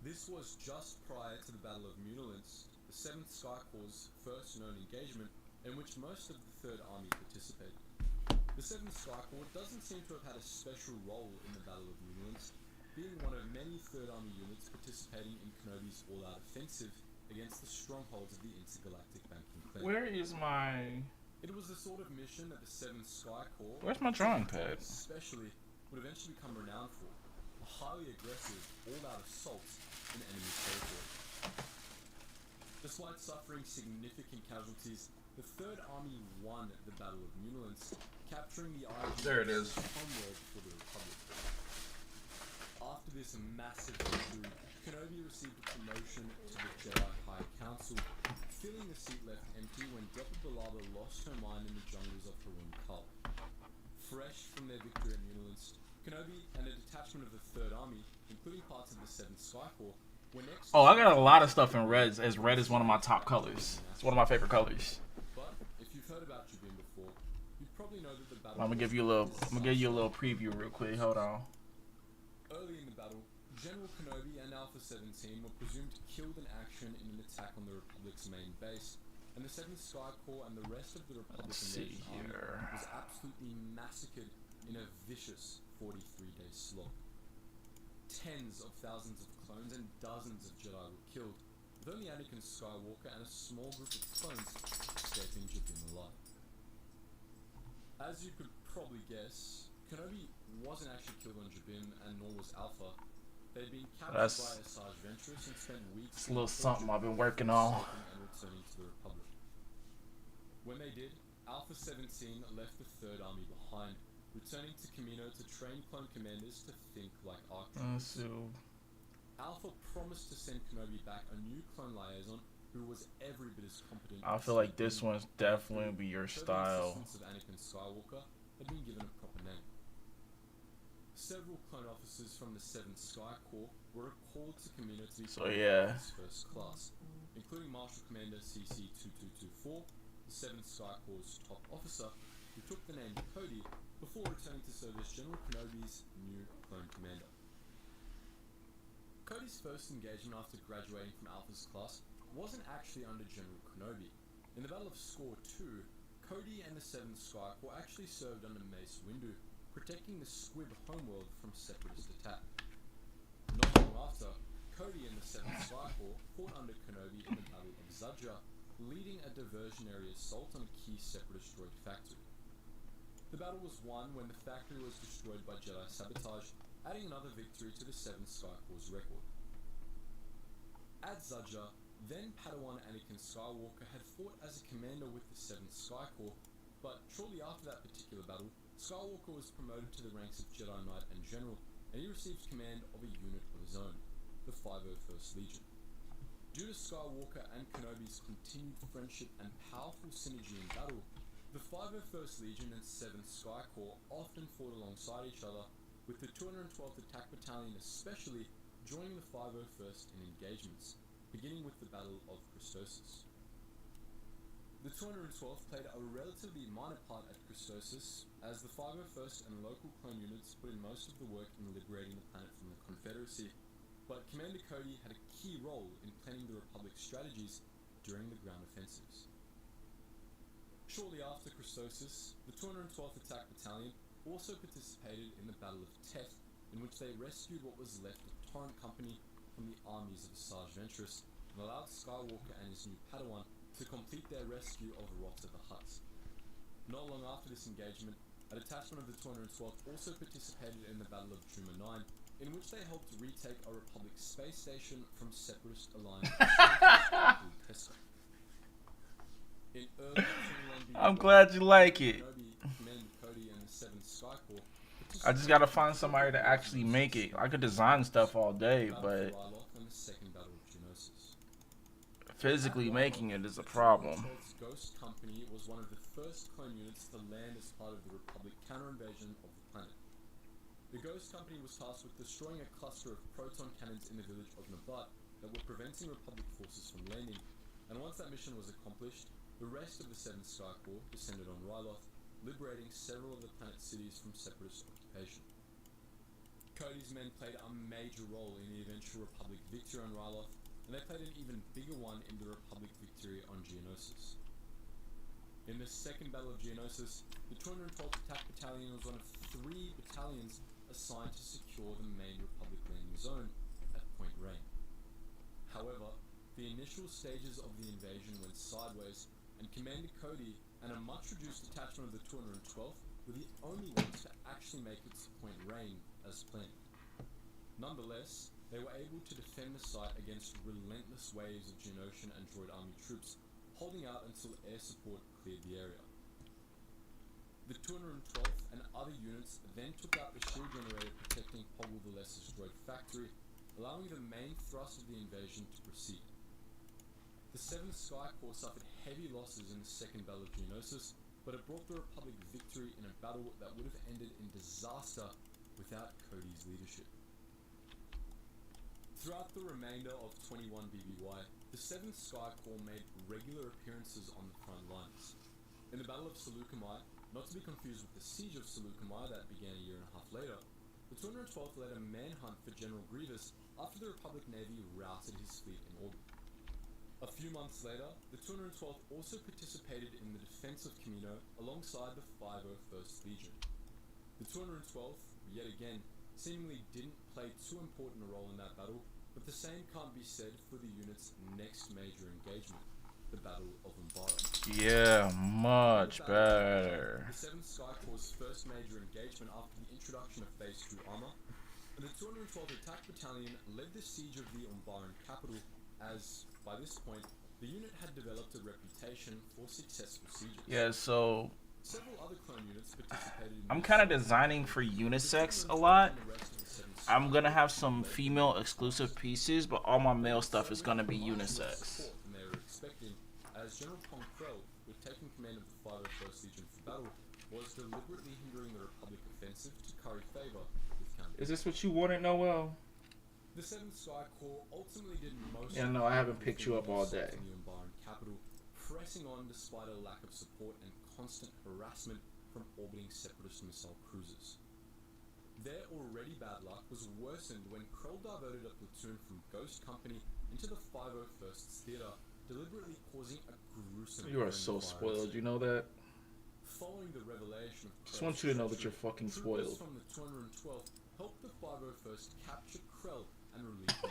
This was just prior to the Battle of Munilence, the 7th Sky Corps' first known engagement, in which most of the 3rd Army participated. The 7th Sky Corps doesn't seem to have had a special role in the Battle of Munilence, being one of many 3rd Army units participating in Kenobi's all-out offensive against the strongholds of the Intergalactic Banking Clan. Where is my... It was the sort of mission that the 7th Sky Corps, where's my drawing pad? especially, would eventually become renowned for. A highly aggressive, all-out assault in enemy territory. Despite suffering significant casualties, the 3rd Army won the Battle of Munilence, capturing the There it is. homeworld for the Republic. After this massive victory, Kenobi received a promotion to the Jedi High Council, filling the seat left empty when Depa Billaba lost her mind in the jungles of Harun Kal. Fresh from their victory at Munilence, Kenobi and a detachment of the 3rd Army, including parts of the 7th Sky Corps, were next. Oh, I got a lot of stuff in reds, as red is one of my top colors. It's one of my favorite colors. But if you've heard about Jabin before, you probably know that the battle. I'm gonna give you a little preview real quick. Hold on. Early in the battle, General Kenobi and Alpha 17 were presumed killed in action in an attack on the Republic's main base, and the 7th Sky Corps and the rest of the Republican Army was absolutely massacred in a vicious 43-day slog. Tens of thousands of clones and dozens of Jedi were killed, with only Anakin Skywalker and a small group of clones escaping Jabin alive. As you could probably guess, Kenobi wasn't actually killed on Jabin, and nor was Alpha. They'd been captured by Asajj Ventress and spent weeks. It's a little something I've been working on. And returning to the Republic. When they did, Alpha 17 left the 3rd Army behind, returning to Kamino to train clone commanders to think like ARC troopers. Alpha promised to send Kenobi back a new clone liaison who was every bit as competent. I feel like this one's definitely be your style. The assistance of Anakin Skywalker had been given a proper name. Several clone officers from the 7th Sky Corps were recalled to Kamino to be first class, including Marshal Commander CC-2224, the 7th Sky Corps' top officer, who took the name Cody before returning to serve as General Kenobi's new clone commander. Cody's first engagement after graduating from Alpha's class wasn't actually under General Kenobi. In the Battle of Score II, Cody and the 7th Sky Corps actually served under Mace Windu, protecting the Squib homeworld from separatist attack. Not long after, Cody and the 7th Sky Corps fought under Kenobi in the Battle of Zudja, leading a diversionary assault on a key separatist droid factory. The battle was won when the factory was destroyed by Jedi sabotage, adding another victory to the 7th Sky Corps record. Adzaja, then Padawan Anakin Skywalker, had fought as a commander with the 7th Sky Corps, but shortly after that particular battle, Skywalker was promoted to the ranks of Jedi Knight and General, and he received command of a unit of his own, the 501st Legion. Due to Skywalker and Kenobi's continued friendship and powerful synergy in battle, the 501st Legion and 7th Sky Corps often fought alongside each other, with the 212th Attack Battalion especially joining the 501st in engagements, beginning with the Battle of Christosis. The 212th played a relatively minor part at Christosis, as the 501st and local clone units put in most of the work in liberating the planet from the Confederacy, but Commander Cody had a key role in planning the Republic's strategies during the ground offensives. Shortly after Christosis, the 212th Attack Battalion also participated in the Battle of Teth, in which they rescued what was left of Torrent Company from the armies of Asajj Ventress and allowed Skywalker and his new Padawan to complete their rescue of Rota the Hutt. Not long after this engagement, a detachment of the 212th also participated in the Battle of Druma 9, in which they helped retake a Republic space station from Separatist Alliance. In early 21 I'm glad you like it. Commander Cody and the 7th Sky Corps I just gotta find somebody to actually make it. I could design stuff all day, but physically making it is a problem. Ghost Company was one of the first clone units to land as part of the Republic counter-invasion of the planet. The Ghost Company was tasked with destroying a cluster of proton cannons in the village of Nabat that were preventing Republic forces from landing, and once that mission was accomplished, the rest of the 7th Sky Corps descended on Ryloth, liberating several of the planet's cities from Separatist occupation. Cody's men played a major role in the eventual Republic victory on Ryloth, and they played an even bigger one in the Republic victory on Geonosis. In the Second Battle of Geonosis, the 212th Attack Battalion was one of 3 battalions assigned to secure the main Republic landing zone at Point Rain. However, the initial stages of the invasion went sideways, and Commander Cody and a much-reduced detachment of the 212th were the only ones to actually make it to Point Rain as planned. Nonetheless, they were able to defend the site against relentless waves of Geonosian and Droid Army troops, holding out until air support cleared the area. The 212th and other units then took out the shield generator protecting Poggle the Lesser's droid factory, allowing the main thrust of the invasion to proceed. The 7th Sky Corps suffered heavy losses in the Second Battle of Geonosis, but it brought the Republic victory in a battle that would have ended in disaster without Cody's leadership. Throughout the remainder of 21 BBY, the 7th Sky Corps made regular appearances on the front lines. In the Battle of Seleucami, not to be confused with the Siege of Seleucami that began a year and a half later, the 212th led a manhunt for General Grievous after the Republic Navy routed his fleet in orbit. A few months later, the 212th also participated in the defense of Kamino alongside the 501st Legion. The 212th, yet again, seemingly didn't play too important a role in that battle, but the same can't be said for the unit's next major engagement, the Battle of Umbara. Yeah, much better. The 7th Sky Corps' first major engagement after the introduction of Phase 2 armor, and the 212th Attack Battalion led the siege of the Umbaran capital as, by this point, the unit had developed a reputation for successful sieges. Yeah, so Several other clone units participated in I'm kind of designing for unisex a lot. I'm gonna have some female exclusive pieces, but all my male stuff is gonna be unisex. than they were expecting, as General Pong Krell, who had taken command of the 501st Legion for battle, was deliberately hindering the Republic offensive to curry favor with Count. Is this what you wanted, Noel? The 7th Sky Corps ultimately did most Yeah, of no, the I haven't fighting picked you up all day. in the Umbaran capital, pressing on despite a lack of support and constant harassment from orbiting Separatist missile cruisers. Their already bad luck was worsened when Krell diverted a platoon from Ghost Company into the 501st's theater, deliberately causing a gruesome... You are so spoiled, you know that? Following the revelation of Just want you to know that you're fucking troopers spoiled. from the 212th helped the 501st capture Krell and release him.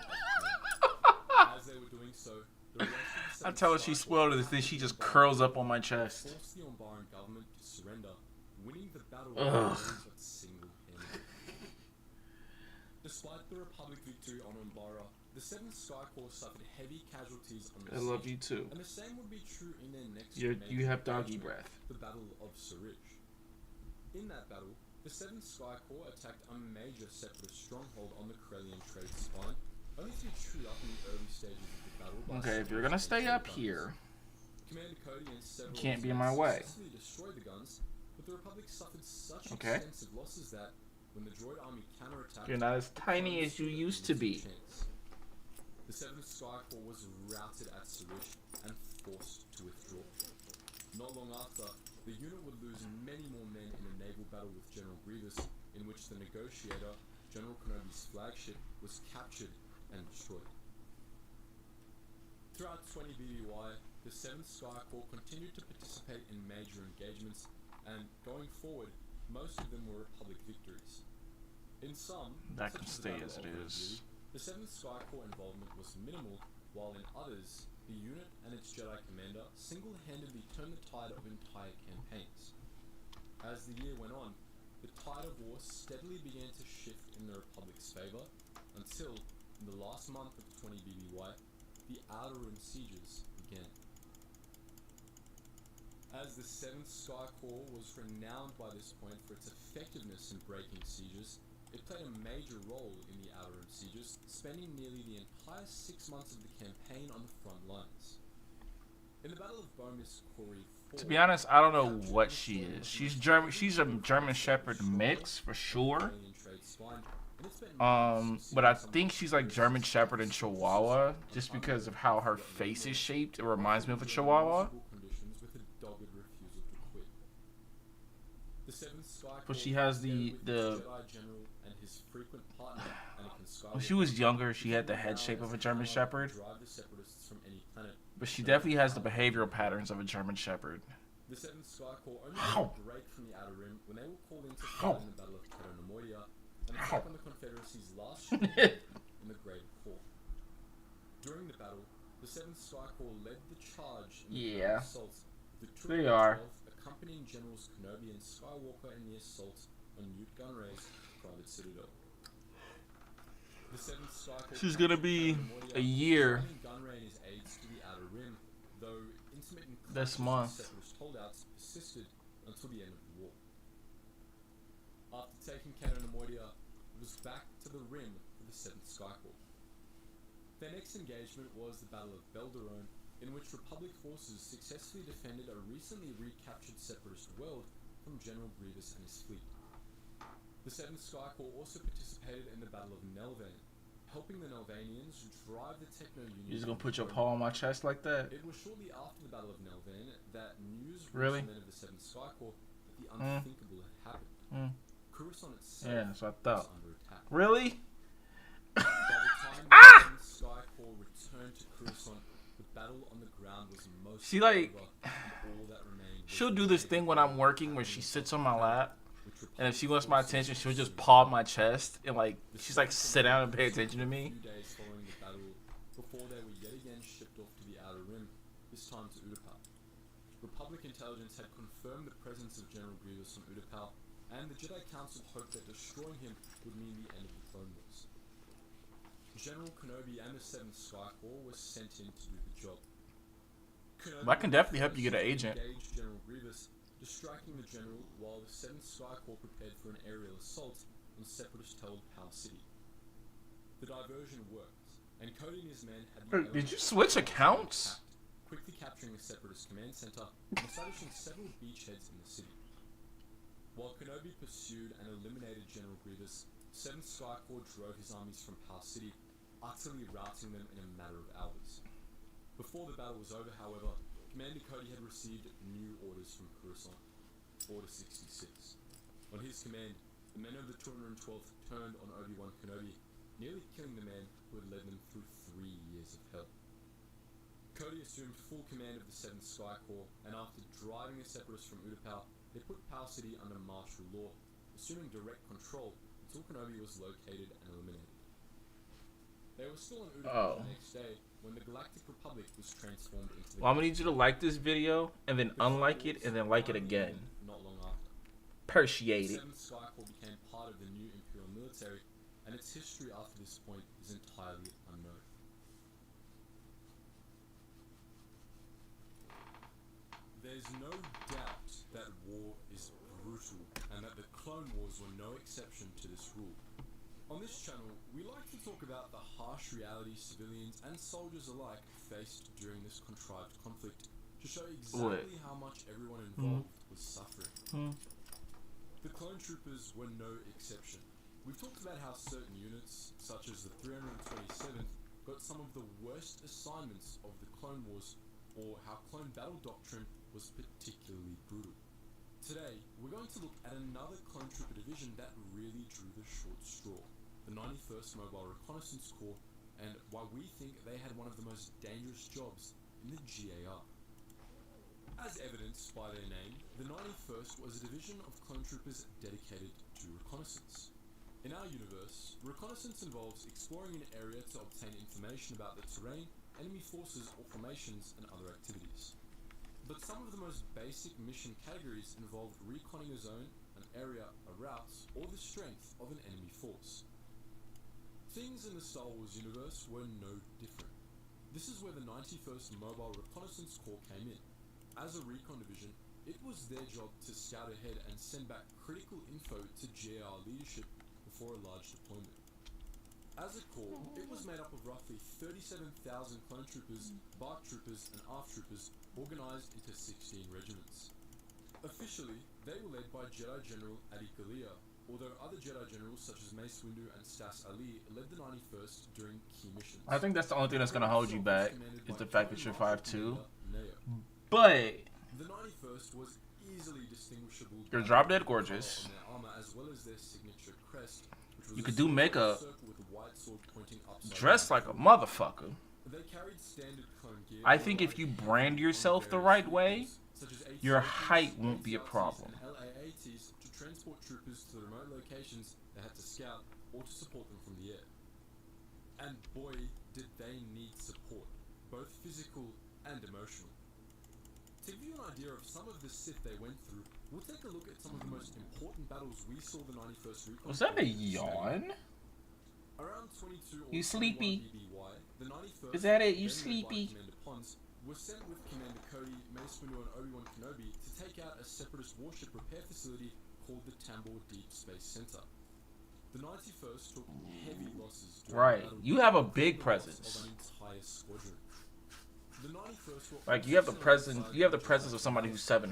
As they were doing so, the rest of the I tell her she's spoiled, and then she just curls up on my chest. forced the Umbaran government to surrender, winning the battle Ugh. but single-handedly. Despite the Republic victory on Umbara, the 7th Sky Corps suffered heavy casualties on the I love siege, you too. and the same would be true in their next You major have doggy engagement, breath. the Battle of Sarij. In that battle, the 7th Sky Corps attacked a major separatist stronghold on the Corellian trade spine, only to be chewed up in the early stages of the battle by Okay, if you're gonna stay up here, Commander Cody and several can't be in of his my men way. successfully destroyed the guns, but the Republic suffered such Okay. extensive losses that when the droid army counterattacked, you're not as tiny as you used to be. The 7th Sky Corps was routed at Sarij and forced to withdraw. Not long after, the unit would lose many more men in a naval battle with General Grievous, in which the Negotiator, General Kenobi's flagship, was captured and destroyed. Throughout 20 BBY, the 7th Sky Corps continued to participate in major engagements, and going forward, most of them were Republic victories. In some, That such can as the stay Battle as of it Review, is. the 7th Sky Corps involvement was minimal, while in others, the unit and its Jedi commander single-handedly turned the tide of entire campaigns. As the year went on, the tide of war steadily began to shift in the Republic's favour, until, in the last month of 20 BBY, the Outer Rim sieges began. As the 7th Sky Corps was renowned by this point for its effectiveness in breaking sieges, it played a major role in the Outer Rim sieges, spending nearly the entire 6 months of the campaign on the front lines. In the Battle of Bomis Kori IV, To be honest, I don't know what she is. She's German. She's a German Shepherd mix for sure. But I think she's like German Shepherd and Chihuahua, just because of how her face is shaped. It reminds me of a Chihuahua. But she has the when she was younger, she had the head shape of a German Shepherd. But she definitely has the behavioral patterns of a German Shepherd. The 7th Sky Corps only got a break from the Outer Rim when they were called in to fight in the Battle of Cato Nemoidia and attack on the Confederacy's last stronghold in the Great Core. During the battle, the 7th Sky Corps led the charge in the assault, with the They are. 12 accompanying Generals Kenobi and Skywalker in the assault on Newt Gunray's private citadel. The 7th Sky Corps She's gonna be a year Gunray and his aides to the Outer Rim, though intermittent this clashes with month. separatist holdouts persisted until the end of the war. After taking Cato Nemoidia, it was back to the Rim for the 7th Sky Corps. Their next engagement was the Battle of Belderone, in which Republic forces successfully defended a recently recaptured separatist world from General Grievous and his fleet. The 7th Sky Corps also participated in the Battle of Nelvane, helping the Nelvanians drive the Techno-Union. You're just gonna put your paw on my chest like that? It was shortly after the Battle of Nelvane that news Really? reached the men of the 7th Sky Corps that the unthinkable had happened. Coruscant itself Yeah, that's what I was thought. under attack. Really? By the time the 7th Sky Corps returned to Coruscant, the battle on the ground was most She like, over, and all that remained was she'll the do this naval thing when I'm working where she sits on my lap, which and if she Republic wants my forces attention, she'll just pursued. paw my chest and like The she's like 7th sit down and pay Command attention to me. a few days following the battle, before they were yet again shipped off to the Outer Rim, this time to Utapau. Republic intelligence had confirmed the presence of General Grievous on Utapau, and the Jedi Council hoped that destroying him would mean the end of the Clone Wars. General Kenobi and the 7th Sky Corps were sent in to do the job. Kenobi I can definitely help you get an agent. engaged General Grievous, distracting the general while the 7th Sky Corps prepared for an aerial assault on separatist-held Power City. The diversion worked, and Cody and his men had the Did you switch accounts? attacked, quickly capturing the separatist command center and establishing several beachheads in the city. While Kenobi pursued and eliminated General Grievous, 7th Sky Corps drove his armies from Power City, utterly routing them in a matter of hours. Before the battle was over, however, Commander Cody had received new orders from Coruscant, Order 66. On his command, the men of the 212th turned on Obi-Wan Kenobi, nearly killing the man who had led them through 3 years of hell. Cody assumed full command of the 7th Sky Corps, and after driving the separatists from Utapau, they put Power City under martial law, assuming direct control until Kenobi was located and eliminated. They were still in Utapau the next day when the Galactic Republic was transformed into the Well, I'm gonna need you to like this video and then unlike it and then like it again. Not long after. Appreciate it. 7th Sky Corps became part of the new Imperial military, and its history after this point is entirely unknown. There's no doubt that war is brutal, and that the Clone Wars were no exception to this rule. On this channel, we like to talk about the harsh reality civilians and soldiers alike faced during this contrived conflict, to show exactly how much everyone involved was suffering. The Clone Troopers were no exception. We've talked about how certain units, such as the 327th, got some of the worst assignments of the Clone Wars, or how Clone Battle Doctrine was particularly brutal. Today, we're going to look at another Clone Trooper division that really drew the short straw, the 91st Mobile Reconnaissance Corps, and why we think they had one of the most dangerous jobs in the GAR. As evidenced by their name, the 91st was a division of clone troopers dedicated to reconnaissance. In our universe, reconnaissance involves exploring an area to obtain information about the terrain, enemy forces or formations, and other activities. But some of the most basic mission categories involved reconning a zone, an area, a route, or the strength of an enemy force. Things in the Star Wars universe were no different. This is where the 91st Mobile Reconnaissance Corps came in. As a recon division, it was their job to scout ahead and send back critical info to GAR leadership before a large deployment. As a corps, it was made up of roughly 37,000 clone troopers, BARC troopers, and ARF troopers organized into 16 regiments. Officially, they were led by Jedi General Adi Gallia, although other Jedi generals such as Mace Windu and Stas Ali led the 91st during key missions. I think that's the only thing that's gonna hold you back is the fact that you're 5'2". But the 91st was easily distinguishable. You're drop dead gorgeous. On their armor, as well as their signature crest, which was you could do makeup, with a white sword pointing upside dress like a motherfucker. They carried standard clone gear. I think if you brand yourself the right way, your height won't be a problem. LAATs to transport troopers to the remote locations they had to scout or to support them from the air. And boy, did they need support, both physical and emotional. To give you an idea of some of the Sith they went through, we'll take a look at some of the most important battles we saw the 91st Recon. Was that a yawn? Around 22 or You sleepy? BBY, the 91st, Is that it? You then led by sleepy? Commander Pons, was sent with Commander Cody, Mace Windu, and Obi-Wan Kenobi to take out a separatist warship repair facility called the Tambor Deep Space Center. The 91st took heavy losses. Right. You have a big presence. Of an entire squadron. The 91st were Like you have the presence. You have the presence of somebody who's 7'5".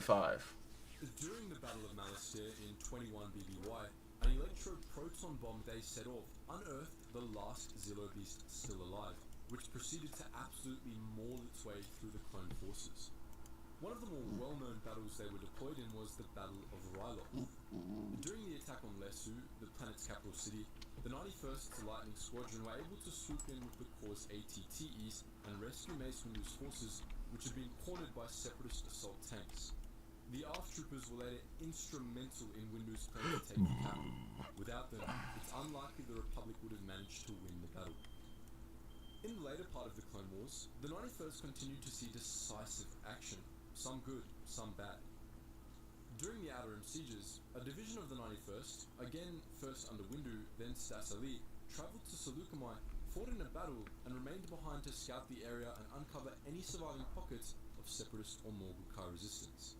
During the Battle of Malastare in 21 BBY, an electro-proton bomb they set off unearthed the last Zillo beast still alive, which proceeded to absolutely maul its way through the clone forces. One of the more well-known battles they were deployed in was the Battle of Ryloth. During the attack on Lesu, the planet's capital city, the 91st Lightning Squadron were able to swoop in with the Corps' ATTEs and rescue Mace Windu's forces, which had been cornered by separatist assault tanks. The ARF troopers were later instrumental in Windu's plan to take the capital. Without them, it's unlikely the Republic would have managed to win the battle. In the later part of the Clone Wars, the 91st continued to see decisive action, some good, some bad. During the Outer Rim sieges, a division of the 91st, again first under Windu, then Stas Ali, travelled to Seleucami, fought in a battle, and remained behind to scout the area and uncover any surviving pockets of separatist or Morgul resistance.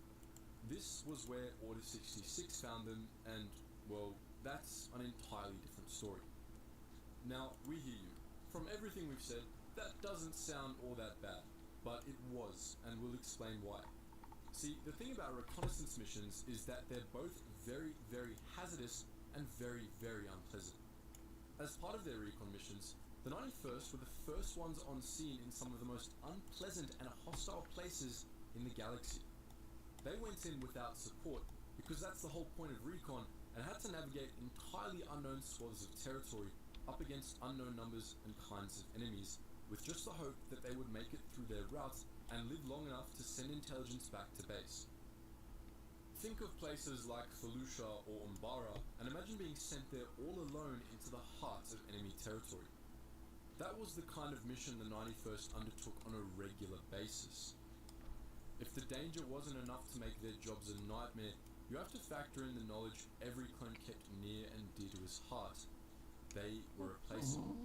This was where Order 66 found them, and, well, that's an entirely different story. Now, we hear you. From everything we've said, that doesn't sound all that bad, but it was, and we'll explain why. See, the thing about reconnaissance missions is that they're both very, very hazardous and very, very unpleasant. As part of their recon missions, the 91st were the first ones on scene in some of the most unpleasant and hostile places in the galaxy. They went in without support, because that's the whole point of recon, and had to navigate entirely unknown swaths of territory up against unknown numbers and kinds of enemies, with just the hope that they would make it through their routes and live long enough to send intelligence back to base. Think of places like Felucia or Umbara, and imagine being sent there all alone into the heart of enemy territory. That was the kind of mission the 91st undertook on a regular basis. If the danger wasn't enough to make their jobs a nightmare, You have to factor in the knowledge every clone kept near and dear to his heart. They were replaceable.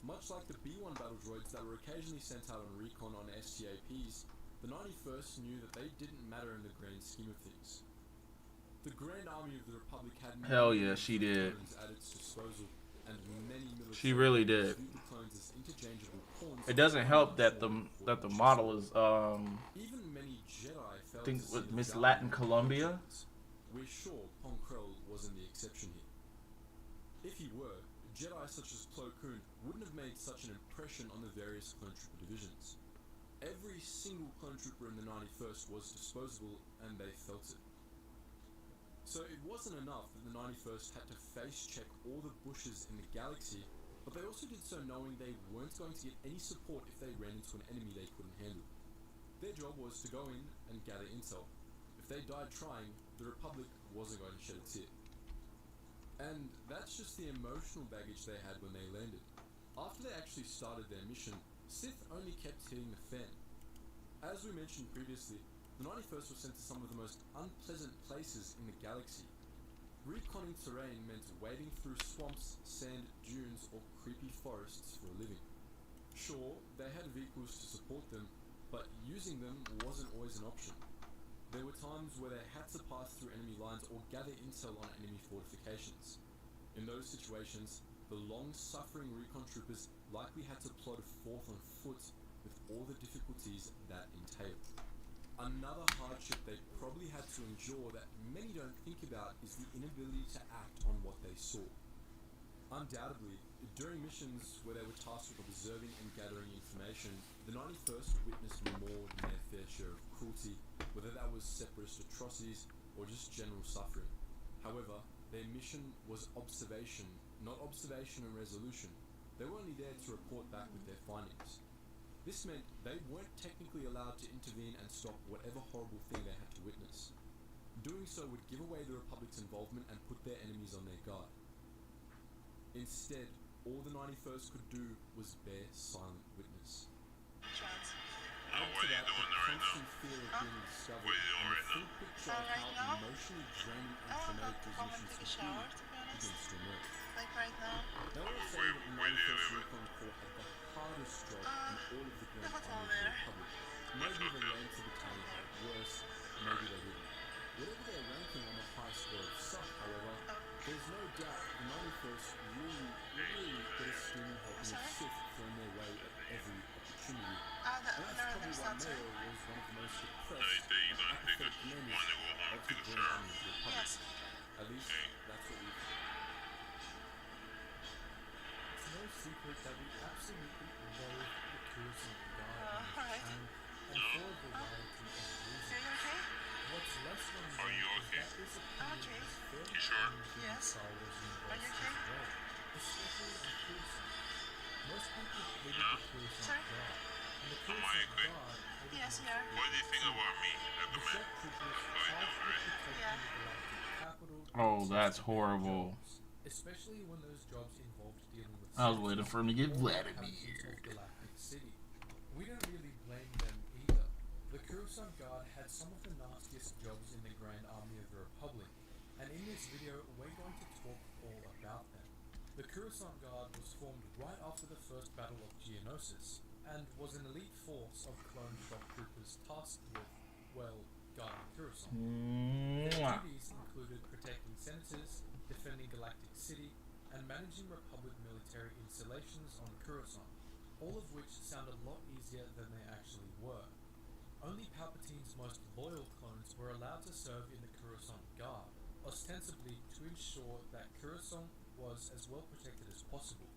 Much like the B-1 battle droids that were occasionally sent out on recon on STAPs, the 91st knew that they didn't matter in the grand scheme of things. The Grand Army of the Republic had hell yeah, she did. at its disposal, and many military She really did. viewed the clones as interchangeable pawns. It doesn't help that the model is Even many Jedi I failed think to see with the Miss value Latin of Columbia. We're sure Pong Krell wasn't the exception here. If he were, Jedi such as Plo Koon wouldn't have made such an impression on the various clone trooper divisions. Every single clone trooper in the 91st was disposable, and they felt it. So it wasn't enough that the 91st had to face check all the bushes in the galaxy, but they also did so knowing they weren't going to get any support if they ran into an enemy they couldn't handle. Their job was to go in and gather intel. If they died trying, the Republic wasn't going to shed a tear. And that's just the emotional baggage they had when they landed. After they actually started their mission, Sith only kept hitting the fan. As we mentioned previously, the 91st was sent to some of the most unpleasant places in the galaxy. Reconning terrain meant wading through swamps, sand dunes, or creepy forests for a living. Sure, they had vehicles to support them, but using them wasn't always an option. There were times where they had to pass through enemy lines or gather intel on enemy fortifications. In those situations, the long-suffering recon troopers likely had to plod forth on foot with all the difficulties that entailed. Another hardship they probably had to endure that many don't think about is the inability to act on what they saw. Undoubtedly, during missions where they were tasked with observing and gathering information, the 91st witnessed more than their fair share of cruelty, whether that was separatist atrocities or just general suffering. However, their mission was observation, not observation and resolution. They were only there to report back with their findings. This meant they weren't technically allowed to intervene and stop whatever horrible thing they had to witness. Doing so would give away the Republic's involvement and put their enemies on their guard. Instead, all the 91st could do was bear silent witness. Add to that the constant fear of being discovered and the full picture of how emotionally draining and traumatic these missions can be begins to emerge. Like right now? No one's saying that the 91st Recon Corps had the hardest job in all of the Grand Army of the Republic. Maybe the Lancer Battalion had it worse, maybe they didn't. Whatever their ranking on the high score of suck, however, there's no doubt the 91st really got a steaming helping of Sith thrown their way at every opportunity. And that's probably why Mayo was one of the most suppressed and apathetic members of the Grand Army of the Republic. Yes. At least, that's what we think. It's no secret that we absolutely loathe the Coruscant Guard alright. and for a variety of Are reasons. you okay? What's less known is that this opinion is fairly common in Yes. Star Wars Are you universe okay? as well, especially on Coruscant. Most people hated the Coruscant Sorry? Guard, and the Coruscant Guard hated Yes, the you are. What do you think about me at the The man? Shock Troopers charged with protecting Yeah. the galactic capital Oh, that's insisted their horrible. jobs, especially when those jobs involved dealing with I was cities waiting for him to get or Vladimir. inhabitants of Galactic City. We don't really blame them either. The Coruscant Guard had some of the nastiest jobs in the Grand Army of the Republic, and in this video we're going to talk all about them. The Coruscant Guard was formed right after the First Battle of Geonosis, and was an elite force of clone shock troopers tasked with, well, guarding Coruscant. Their duties included protecting senators, defending Galactic City, and managing Republic military installations on Coruscant, all of which sounded a lot easier than they actually were. Only Palpatine's most loyal clones were allowed to serve in the Coruscant Guard, ostensibly to ensure that Coruscant was as well protected as possible.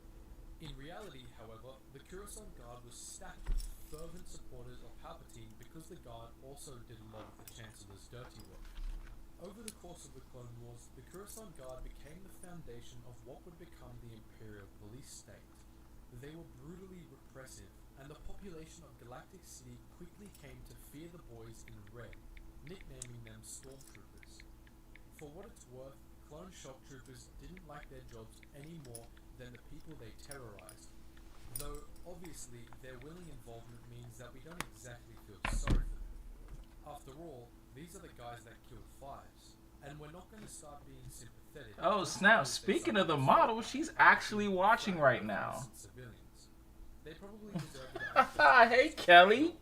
In reality, however, the Coruscant Guard was stacked with fervent supporters of Palpatine because the Guard also did a lot of the Chancellor's dirty work. Over the course of the Clone Wars, the Coruscant Guard became the foundation of what would become the Imperial Police State. They were brutally repressive, and the population of Galactic City quickly came to fear the boys in red, nicknaming them Stormtroopers. For what it's worth, clone shock troopers didn't like their jobs any more than the people they terrorized. Though, obviously, their willing involvement means that we don't exactly feel sorry for them. After all, these are the guys that killed Fives, and we're not going to start being sympathetic. Oh snap! Speaking of the model, she's actually watching right now. Civilians. They probably deserve it. Hey Kelly.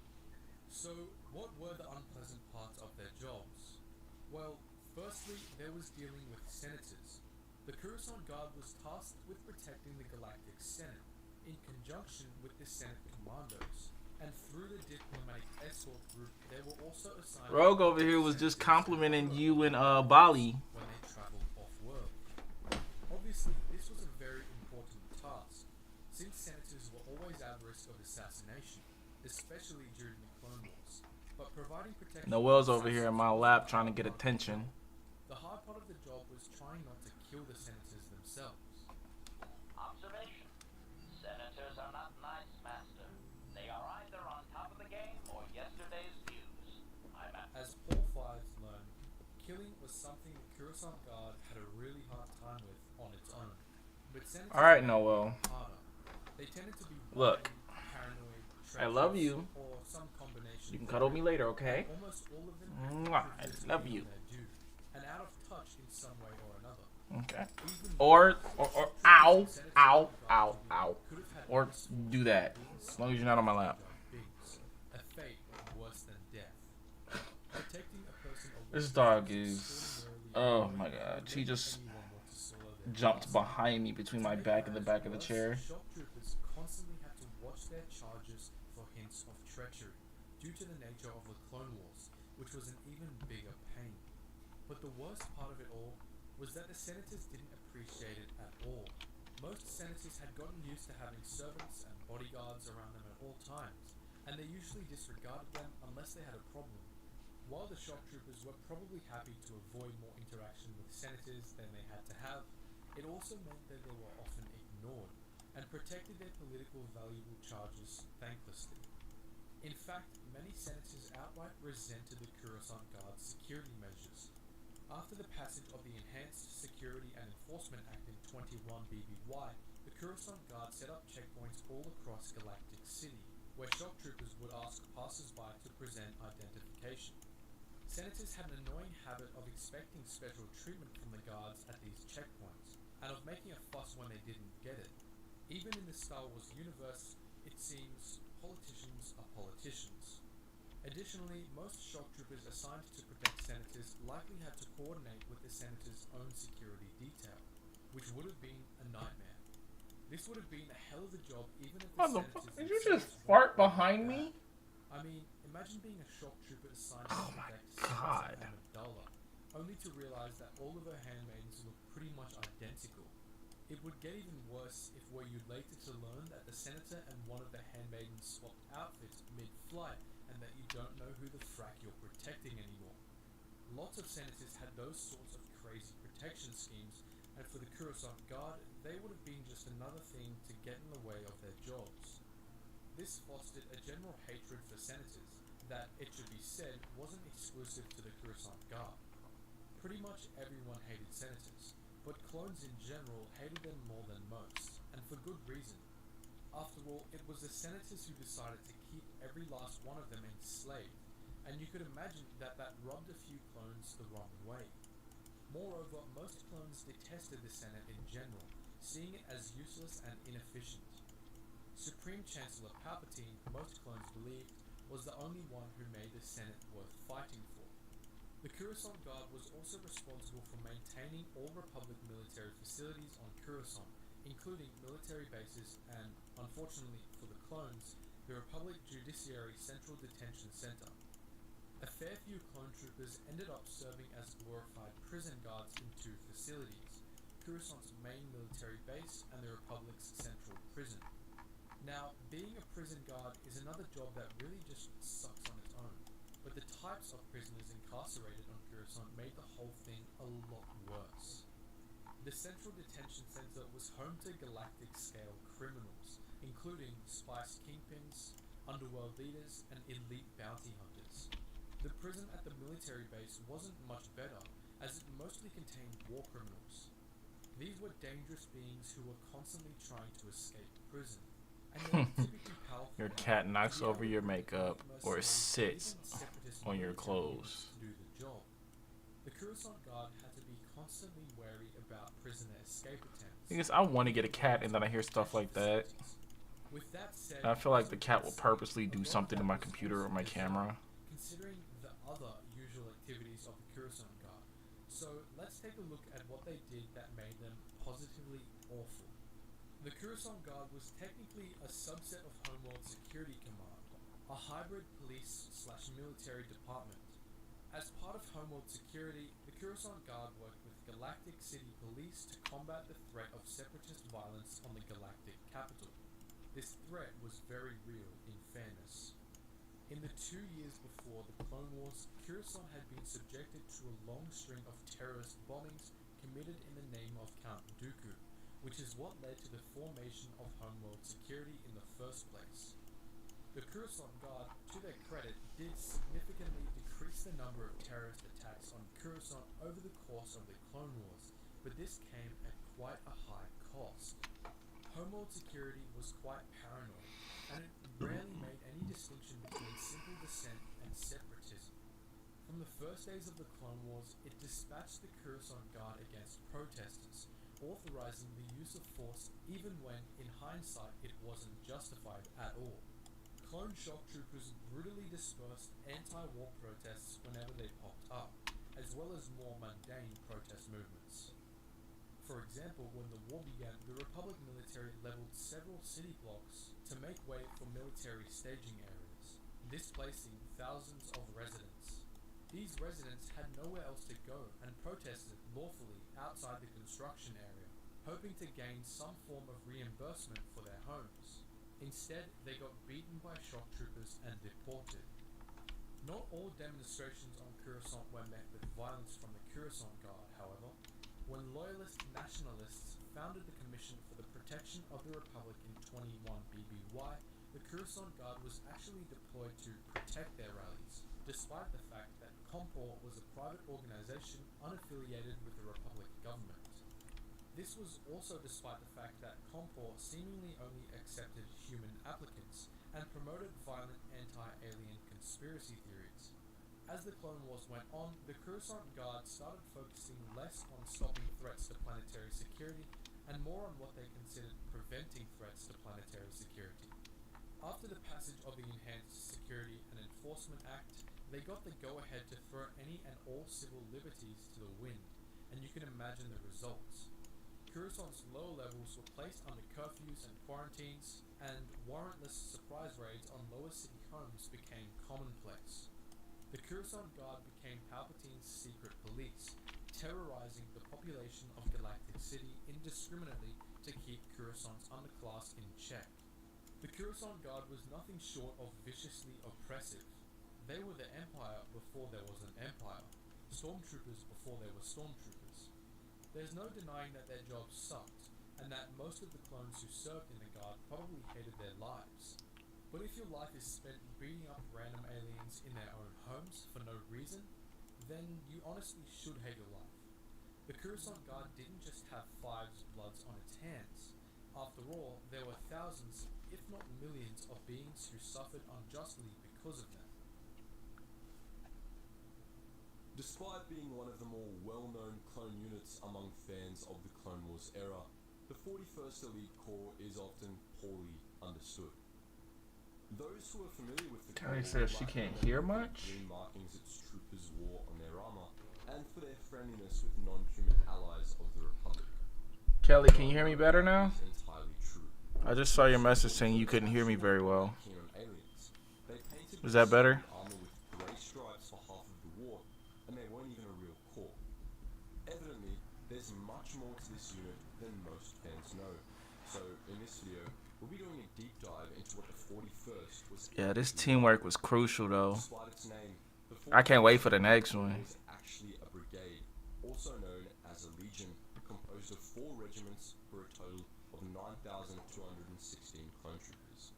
So, what were the unpleasant parts of their jobs? Well, firstly, there was dealing with senators. The Coruscant Guard was tasked with protecting the Galactic Senate, in conjunction with the Senate Commandos. And through the diplomatic escort group, they were also assigned... Rogue over here was just complimenting you and Bali. ...when they traveled off-world. Obviously, this was a very important task, since senators were always at risk of assassination, especially during the Clone Wars. But providing protection... Noel's over here in my lap trying to get attention. The hard part of the job was trying not to kill the senators themselves. Observation. Senators are not nice, Master. They are either on top of the game or yesterday's news. As Paul Fives learned, killing was something the Coruscant Guard had a really hard time with on its own. But senators Alright, Noel. harder. They tended to be Look, paranoid, I love you. or some combination. You can cuddle me later, okay? Almost all of them Mwah, I love you. and out of touch in some way or another. Okay. Even Or ow, senators ow, who ow, guarded ow. could have had Or worse do that. As long as you're not on my lap. beings, a fate worse than death. Protecting a person This dog is... Oh my god. She just jumped behind me between my back and the back of the chair. Shock troopers constantly had to watch their charges for hints of treachery due to the nature of the Clone Wars, which was an even bigger pain. But the worst part of it all was that the senators didn't appreciate it at all. Most senators had gotten used to having servants and bodyguards around them at all times, and they usually disregarded them unless they had a problem. While the shock troopers were probably happy to avoid more interaction with senators than they had to have, it also meant that they were often ignored and protected their political valuable charges thanklessly. In fact, many senators outright resented the Coruscant Guard's security measures. After the passage of the Enhanced Security and Enforcement Act in 21 BBY, the Coruscant Guard set up checkpoints all across Galactic City, where shock troopers would ask passers-by to present identification. Senators had an annoying habit of expecting special treatment from the guards at these checkpoints, and of making a fuss when they didn't get it. Even in the Star Wars universe, it seems politicians are politicians. Additionally, most shock troopers assigned to protect senators likely had to coordinate with the senator's own security detail, which would have been a nightmare. This would have been a hell of a job even if the What the senators fuck? Did you themselves just weren't fart behind bad. me? I mean, imagine being a shock trooper assigned Oh to my protect God. Sansa Amidala, only to realize that all of her handmaidens look pretty much identical. It would get even worse if were you later to learn that the senator and one of the handmaidens swapped outfits mid-flight and that you don't know who the frack you're protecting anymore. Lots of senators had those sorts of crazy protection schemes, and for the Coruscant Guard, they would have been just another thing to get in the way of their jobs. This fostered a general hatred for senators that, it should be said, wasn't exclusive to the Coruscant Guard. Pretty much everyone hated senators, but clones in general hated them more than most, and for good reason. After all, it was the senators who decided to keep every last one of them enslaved, and you could imagine that that rubbed a few clones the wrong way. Moreover, most clones detested the Senate in general, seeing it as useless and inefficient. Supreme Chancellor Palpatine, most clones believed, was the only one who made the Senate worth fighting for. The Coruscant Guard was also responsible for maintaining all Republic military facilities on Coruscant, including military bases and, unfortunately for the clones, the Republic Judiciary Central Detention Center. A fair few clone troopers ended up serving as glorified prison guards in two facilities, Coruscant's main military base and the Republic's central prison. Now, being a prison guard is another job that really just sucks on its own, but the types of prisoners incarcerated on Coruscant made the whole thing a lot worse. The Central Detention Center was home to galactic-scale criminals, including spice kingpins, underworld leaders, and elite bounty hunters. The prison at the military base wasn't much better, as it mostly contained war criminals. These were dangerous beings who were constantly trying to escape prison, and they were typically powerful. Your cat knocks enough over to your be able to makeup beat or mercenaries sits and even separatist on your military units clothes. to do the job. The Coruscant Guard had to be constantly wary about prisoner escape attempts. I guess I want to get a cat, and then I hear stuff like that. With that said, And I feel like the cat will purposely do something to my computer or my camera. considering the other usual activities of the Coruscant Guard. So let's take a look at what they did that made them positively awful. The Coruscant Guard was technically a subset of Homeworld Security Command, a hybrid police/military department. As part of Homeworld Security, the Coruscant Guard worked with Galactic City Police to combat the threat of separatist violence on the galactic capital. This threat was very real, in fairness. In the 2 years before the Clone Wars, Coruscant had been subjected to a long string of terrorist bombings committed in the name of Count Dooku, which is what led to the formation of Homeworld Security in the first place. The Coruscant Guard, to their credit, did significantly decrease the number of terrorist attacks on Coruscant over the course of the Clone Wars, but this came at quite a high cost. Homeworld Security was quite paranoid, and it rarely made any distinction between simple dissent and separatism. From the first days of the Clone Wars, it dispatched the Coruscant Guard against protesters, authorizing the use of force even when, in hindsight, it wasn't justified at all. Clone shock troopers brutally dispersed anti-war protests whenever they popped up, as well as more mundane protest movements. For example, when the war began, the Republic military leveled several city blocks to make way for military staging areas, displacing thousands of residents. These residents had nowhere else to go and protested lawfully outside the construction area, hoping to gain some form of reimbursement for their homes. Instead, they got beaten by shock troopers and deported. Not all demonstrations on Coruscant were met with violence from the Coruscant Guard, however. When loyalist nationalists founded the Commission for the Protection of the Republic in 21 BBY, the Coruscant Guard was actually deployed to protect their rallies, despite the fact that COMPOR was a private organization unaffiliated with the Republic government. This was also despite the fact that COMPOR seemingly only accepted human applicants and promoted violent anti-alien conspiracy theories. As the Clone Wars went on, the Coruscant Guard started focusing less on stopping threats to planetary security and more on what they considered preventing threats to planetary security. After the passage of the Enhanced Security and Enforcement Act, they got the go-ahead to throw any and all civil liberties to the wind, and you can imagine the results. Coruscant's lower levels were placed under curfews and quarantines, and warrantless surprise raids on lower city homes became commonplace. The Coruscant Guard became Palpatine's secret police, terrorizing the population of Galactic City indiscriminately to keep Coruscant's underclass in check. The Coruscant Guard was nothing short of viciously oppressive. They were the Empire before there was an Empire, stormtroopers before there were stormtroopers. There's no denying that their jobs sucked, and that most of the clones who served in the Guard probably hated their lives. But if your life is spent beating up random aliens in their own homes for no reason, then you honestly should hate your life. The Coruscant Guard didn't just have Five's bloods on its hands. After all, there were thousands, if not millions, of beings who suffered unjustly because of them. Despite being one of the more well-known clone units among fans of the Clone Wars era, the 41st Elite Corps is often poorly understood. Those who are familiar with the Kelly Corps says she like can't the hear much. green markings its troopers wore on their armor, and for their friendliness with non-human allies of the Republic. Kelly, can you hear me better now? Is entirely true. I just saw your message saying you couldn't hear me very well. Keen on aliens. They painted Is that better? armor with grey stripes for half of the war, and they weren't even a real corps. Evidently, there's much more to this unit than most fans know. So, in this video, we'll be doing a deep dive into what the 41st was. Yeah, this teamwork was crucial though. Despite its name, the I can't wait for the 41st next one. was actually a brigade, also known as a legion, composed of 4 regiments for a total of 9,216 clone troopers.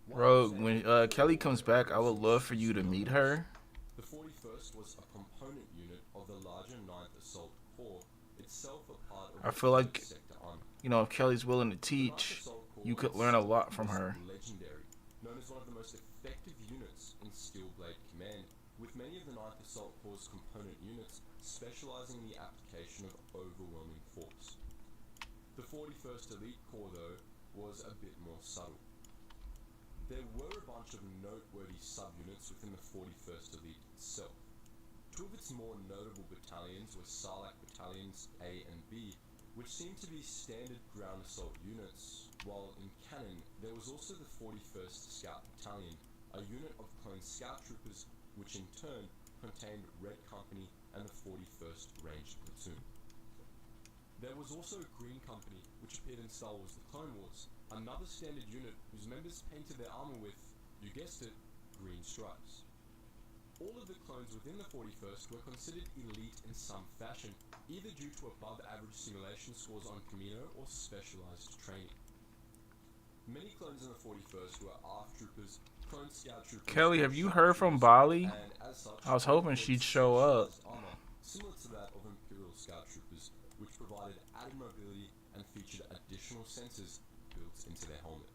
Rogue, when Kelly comes back, I would love for you to meet her. The 41st was a component unit of the larger 9th Assault Corps, itself a part of I feel like, the Sector Army. you know, if Kelly's willing to The 9th teach, Assault Corps you could learn a lot from was her. legendary, known as one of the most effective units in Steel Blade Command, with many of the 9th Assault Corps' component units specializing in the application of overwhelming force. The 41st Elite Corps, though, was a bit more subtle. There were a bunch of noteworthy subunits within the 41st Elite itself. Two of its more notable battalions were Sarlacc Battalions A and B, which seemed to be standard ground assault units, while in canon there was also the 41st Scout Battalion, a unit of clone scout troopers which in turn contained Red Company and the 41st Ranged Platoon. There was also Green Company, which appeared in Star Wars The Clone Wars, another standard unit whose members painted their armor with, you guessed it, green stripes. All of the clones within the 41st were considered elite in some fashion, either due to above average simulation scores on Kamino or specialized training. Many clones in the 41st were ARF troopers, clone scout troopers... Kelly, have you heard from Bali? And as such, I was hoping she'd show up. armor, similar to that of Imperial scout troopers, which provided added mobility and featured additional sensors built into their helmet.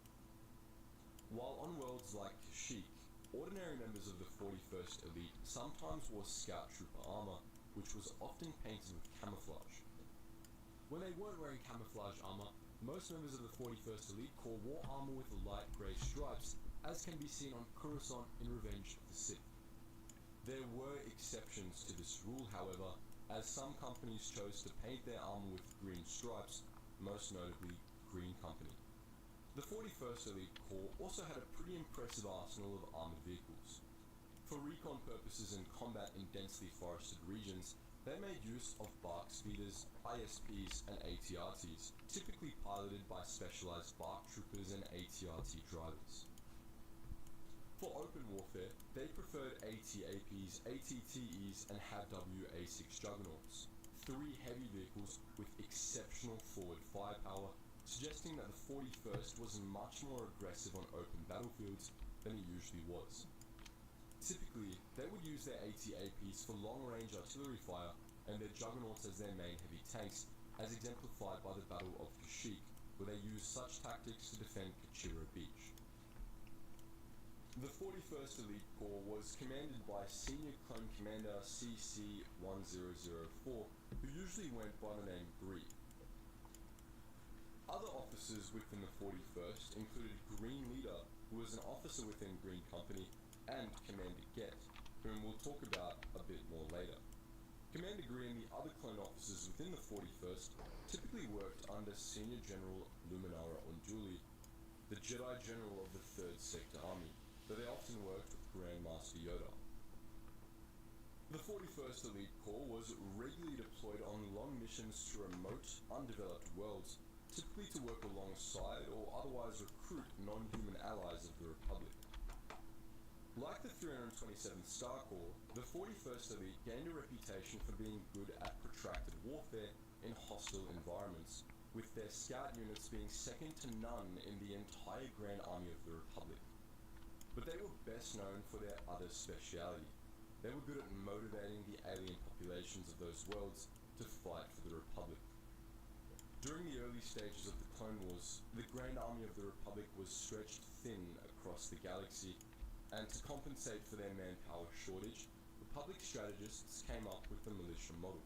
While on worlds like Kashyyyk, ordinary members of the 41st Elite sometimes wore scout trooper armor, which was often painted with camouflage. When they weren't wearing camouflage armor, most members of the 41st Elite Corps wore armor with light grey stripes, as can be seen on Coruscant in Revenge of the Sith. There were exceptions to this rule, however, as some companies chose to paint their armor with green stripes, most notably Green Company. The 41st Elite Corps also had a pretty impressive arsenal of armored vehicles. For recon purposes in combat in densely forested regions, they made use of BARC speeders, ISPs, and ATRTs, typically piloted by specialized BARC troopers and ATRT drivers. For open warfare, they preferred AT-APs, AT-TEs, and HAW A6 Juggernauts, three heavy vehicles with exceptional forward firepower, suggesting that the 41st was much more aggressive on open battlefields than it usually was. Typically, they would use their AT-APs for long-range artillery fire and their Juggernauts as their main heavy tanks, as exemplified by the Battle of Kashyyyk, where they used such tactics to defend Kachira Beach. The 41st Elite Corps was commanded by Senior Clone Commander CC-1004, who usually went by the name Gree. Other officers within the 41st included Green Leader, who was an officer within Green Company, and Commander Get, whom we'll talk about a bit more later. Commander Gree and the other clone officers within the 41st typically worked under Senior General Luminara Unduli, the Jedi General of the 3rd Sector Army, though they often worked with Grandmaster Yoda. The 41st Elite Corps was regularly deployed on long missions to remote, undeveloped worlds, typically to work alongside or otherwise recruit non-human allies of the Republic. Like the 327th Star Corps, the 41st Elite gained a reputation for being good at protracted warfare in hostile environments, with their scout units being second to none in the entire Grand Army of the Republic. But they were best known for their other speciality. They were good at motivating the alien populations of those worlds to fight for the Republic. During the early stages of the Clone Wars, the Grand Army of the Republic was stretched thin across the galaxy, and to compensate for their manpower shortage, Republic strategists came up with the militia model.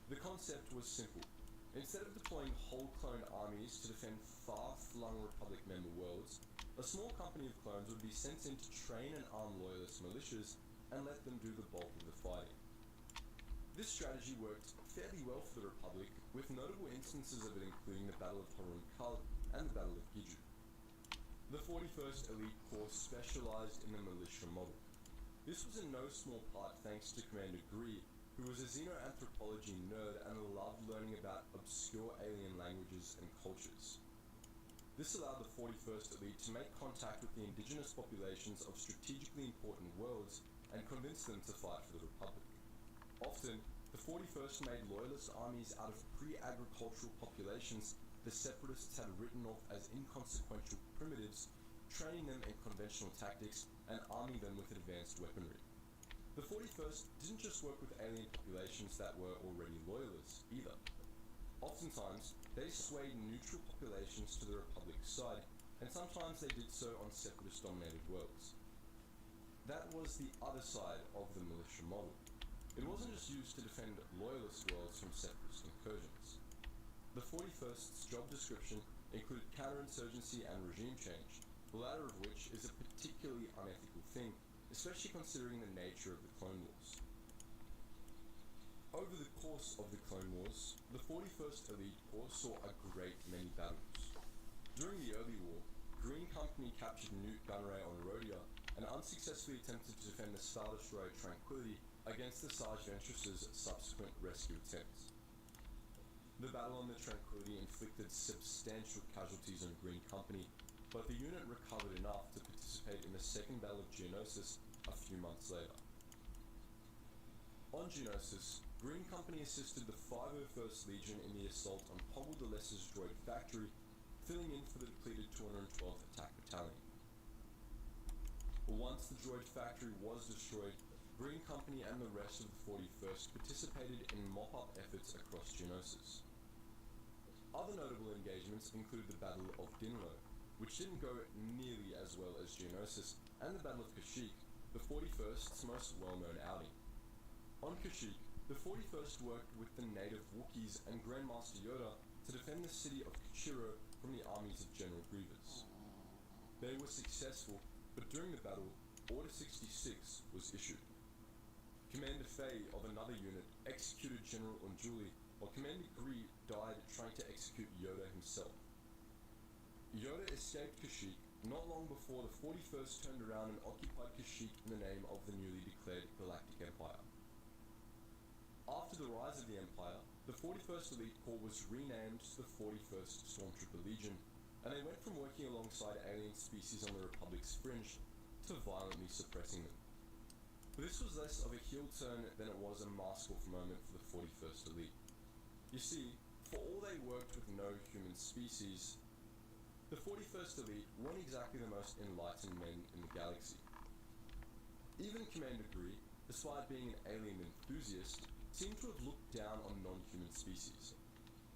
The concept was simple. Instead of deploying whole clone armies to defend far-flung Republic member worlds, a small company of clones would be sent in to train and arm loyalist militias and let them do the bulk of the fighting. This strategy worked fairly well for the Republic, with notable instances of it including the Battle of Harun Kal and the Battle of Giju. The 41st Elite Corps specialized in the militia model. This was in no small part thanks to Commander Gree, who was a xenoanthropology nerd and loved learning about obscure alien languages and cultures. This allowed the 41st Elite to make contact with the indigenous populations of strategically important worlds and convince them to fight for the Republic. Often, the 41st made loyalist armies out of pre-agricultural populations the Separatists had written off as inconsequential primitives, training them in conventional tactics and arming them with advanced weaponry. The 41st didn't just work with alien populations that were already loyalists, either. Oftentimes, they swayed neutral populations to the Republic's side, and sometimes they did so on Separatist-dominated worlds. That was the other side of the militia model. It wasn't just used to defend loyalist worlds from separatist incursions. The 41st's job description included counterinsurgency and regime change, the latter of which is a particularly unethical thing, especially considering the nature of the Clone Wars. Over the course of the Clone Wars, the 41st Elite Corps saw a great many battles. During the early war, Green Company captured Nute Gunray on Rhodia and unsuccessfully attempted to defend the Star Destroyer Tranquility against the Sarge Ventress's subsequent rescue attempts. The battle on the Tranquility inflicted substantial casualties on Green Company, but the unit recovered enough to participate in the Second Battle of Geonosis a few months later. On Geonosis, Green Company assisted the 501st Legion in the assault on Poggle the Lesser's droid factory, filling in for the depleted 212th Attack Battalion. Once the droid factory was destroyed, Green Company and the rest of the 41st participated in mop-up efforts across Geonosis. Other notable engagements included the Battle of Dinlo, which didn't go nearly as well as Geonosis, and the Battle of Kashyyyk, the 41st's most well-known outing. On Kashyyyk, the 41st worked with the native Wookiees and Grandmaster Yoda to defend the city of Kachiro from the armies of General Grievous. They were successful, but during the battle, Order 66 was issued. Commander Faye of another unit executed General Unduli, while Commander Gree died trying to execute Yoda himself. Yoda escaped Kashyyyk not long before the 41st turned around and occupied Kashyyyk in the name of the newly declared Galactic Empire. After the rise of the Empire, the 41st Elite Corps was renamed to the 41st Stormtrooper Legion, and they went from working alongside alien species on the Republic's fringe to violently suppressing them. But this was less of a heel turn than it was a mask-off moment for the 41st Elite. You see, for all they worked with no human species, the 41st Elite weren't exactly the most enlightened men in the galaxy. Even Commander Gree, despite being an alien enthusiast, seemed to have looked down on non-human species.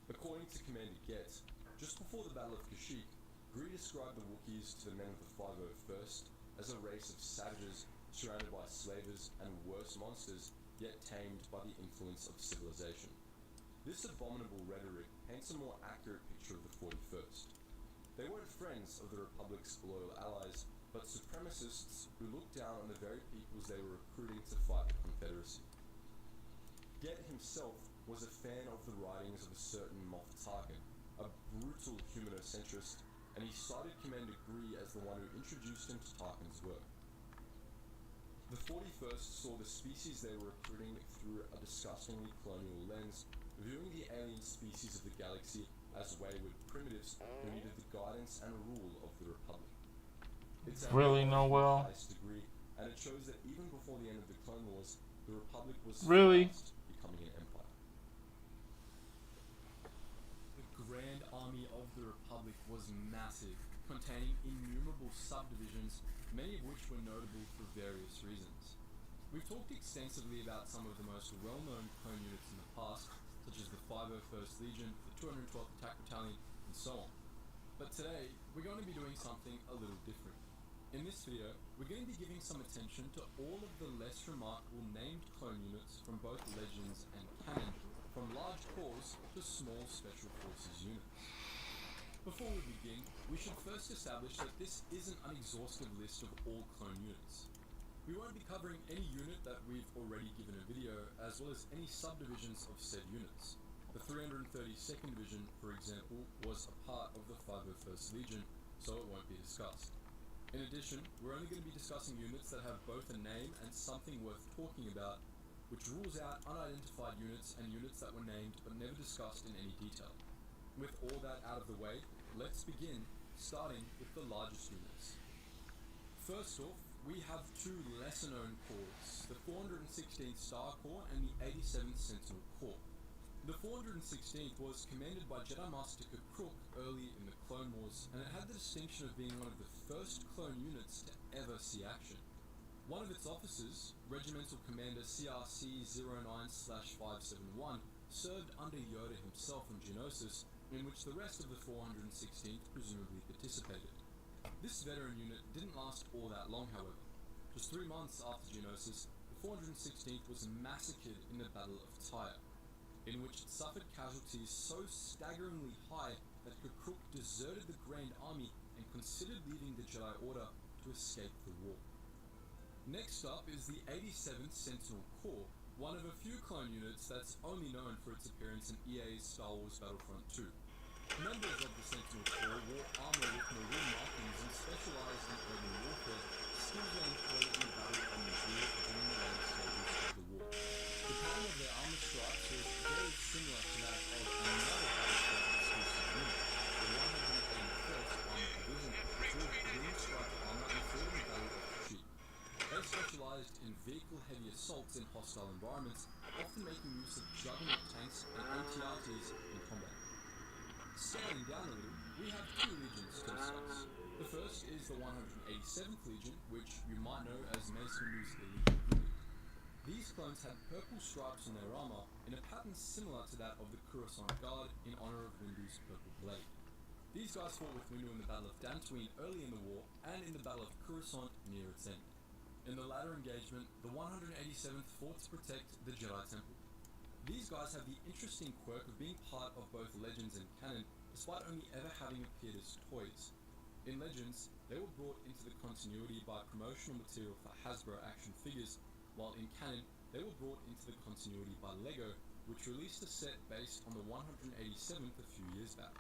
According to Commander Getz, just before the Battle of Kashyyyk, Gree described the Wookiees to the men of the 501st as a race of savages surrounded by slavers and worse monsters, yet tamed by the influence of civilization. This abominable rhetoric paints a more accurate picture of the 41st. They weren't friends of the Republic's loyal allies, but supremacists who looked down on the very peoples they were recruiting to fight the Confederacy. Get himself was a fan of the writings of a certain Moff Tarkin, a brutal humanocentrist, and he cited Commander Gree as the one who introduced him to Tarkin's work. The 41st saw the species they were recruiting through a disgustingly colonial lens, viewing the alien species of the galaxy as wayward primitives who needed the guidance and rule of the Republic. It's Really, Noel? degree, and it shows that even before the end of the Clone Wars, the Republic was Really? fast becoming an empire. The Grand Army of the Republic was massive, containing innumerable subdivisions, many of which were notable for various reasons. We've talked extensively about some of the most well-known clone units in the past, such as the 501st Legion, the 212th Attack Battalion, and so on. But today, we're going to be doing something a little different. In this video, we're going to be giving some attention to all of the less remarkable named clone units from both Legends and Canon, from large corps to small Special Forces units. Before we begin, we should first establish that this isn't an exhaustive list of all clone units. We won't be covering any unit that we've already given a video, as well as any subdivisions of said units. The 332nd Division, for example, was a part of the 501st Legion, so it won't be discussed. In addition, we're only going to be discussing units that have both a name and something worth talking about, which rules out unidentified units and units that were named but never discussed in any detail. With all that out of the way, let's begin, starting with the largest units. First off, we have two lesser-known corps, the 416th Star Corps and the 87th Sentinel Corps. The 416th was commanded by Jedi Master K'Kruhk early in the Clone Wars, and it had the distinction of being one of the first clone units to ever see action. One of its officers, Regimental Commander CRC-09/571, served under Yoda himself on Geonosis, in which the rest of the 416th presumably participated. This veteran unit didn't last all that long, however. Just 3 months after Geonosis, the 416th was massacred in the Battle of Tyre, in which it suffered casualties so staggeringly high that Kirkuk deserted the Grand Army and considered leaving the Jedi Order to escape the war. Next up is the 87th Sentinel Corps, one of a few clone units that's only known for its appearance in EA's Star Wars Battlefront 2. Members of the Sentinel Corps wore armor with maroon markings and specialized in urban warfare, skills they employed in battle on the field during the later stages of the war. The pattern of their armor stripes was very similar to that of another Battlefront exclusive unit, the 181st Armored Division, which wore green striped armor and fought in the Battle of Kashyyyk. They specialized in vehicle-heavy assaults in hostile environments, often making use of juggernaut tanks and AT-ATs in combat. Scaling down a little, we have 2 legions to discuss. The first is the 187th Legion, which you might know as Mace Windu's elite unit. These clones had purple stripes on their armor in a pattern similar to that of the Coruscant Guard in honor of Windu's purple blade. These guys fought with Windu in the Battle of Dantooine early in the war and in the Battle of Coruscant near its end. In the latter engagement, the 187th fought to protect the Jedi Temple. These guys have the interesting quirk of being part of both Legends and canon, despite only ever having appeared as toys. In Legends, they were brought into the continuity by promotional material for Hasbro action figures, while in canon, they were brought into the continuity by LEGO, which released a set based on the 187th a few years back.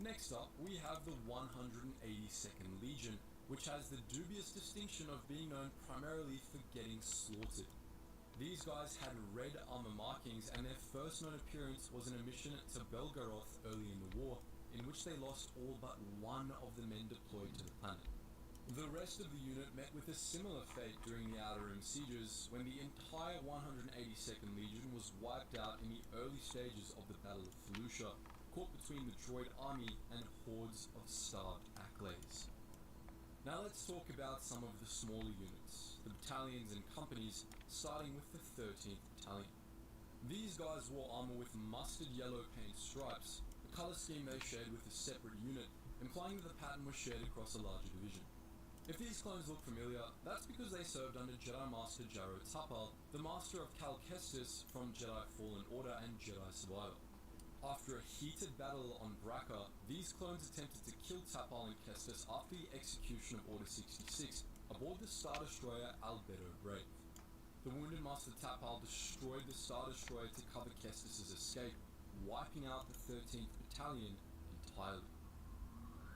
Next up, we have the 182nd Legion, which has the dubious distinction of being known primarily for getting slaughtered. These guys had red armor markings, and their first known appearance was in a mission to Belgoroth early in the war, in which they lost all but one of the men deployed to the planet. The rest of the unit met with a similar fate during the Outer Rim sieges, when the entire 182nd Legion was wiped out in the early stages of the Battle of Felucia, caught between the droid army and hordes of starved Acklays. Now let's talk about some of the smaller units, the battalions and companies, starting with the 13th Battalion. These guys wore armor with mustard yellow paint stripes, a color scheme they shared with a separate unit, implying that the pattern was shared across a larger division. If these clones look familiar, that's because they served under Jedi Master Jaro Tapal, the master of Cal Kestis from Jedi Fallen Order and Jedi Survivor. After a heated battle on Bracca, these clones attempted to kill Tapal and Kestis after the execution of Order 66 aboard the Star Destroyer Albedo Brave. The wounded Master Tapal destroyed the Star Destroyer to cover Kestis' escape, wiping out the 13th Battalion entirely.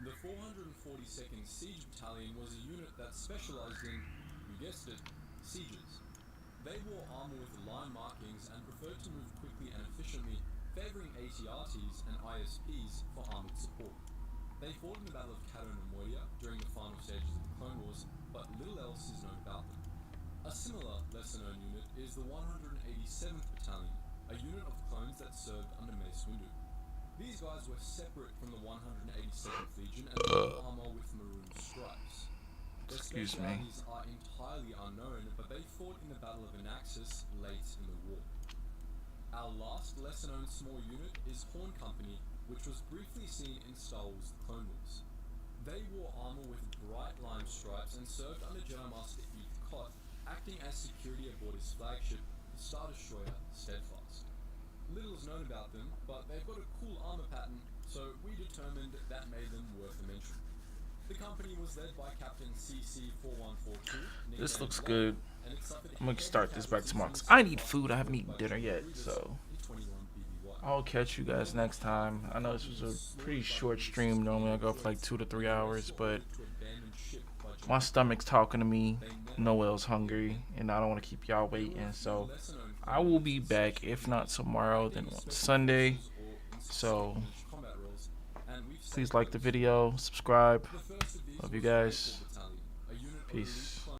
The 442nd Siege Battalion was a unit that specialized in, you guessed it, sieges. They wore armor with line markings and preferred to move quickly and efficiently, favoring AT-ATs and ISPs for armored support. They fought in the Battle of Cato Nemoidia during the final stages of the Clone Wars, but little else is known about them. A similar, lesser-known unit is the 187th Battalion, a unit of clones that served under Mace Windu. These guys were separate from the 187th Legion and wore armor with maroon stripes. Their specialities are entirely unknown, but they fought in the Battle of Anaxis late in the war. Our last lesser-known small unit is Horn Company, which was briefly seen in Star Wars The Clone Wars. They wore armor with bright lime stripes and served under Jedi Master Eth Koth, acting as security aboard his flagship, the Star Destroyer Steadfast. Little is known about them, but they've got a cool armor pattern, so we determined that made them worth a mention. The company was led by Captain CC4142. This looks good. I'm gonna start this back tomorrow. I need food. I haven't eaten dinner yet, so I'll catch you guys next time. I know this was a pretty short stream. Normally I go for like 2 to 3 hours, but my stomach's talking to me. Noel's hungry, and I don't want to keep y'all waiting. So I will be back, if not tomorrow, then on Sunday. So please like the video, subscribe. Love you guys. Peace.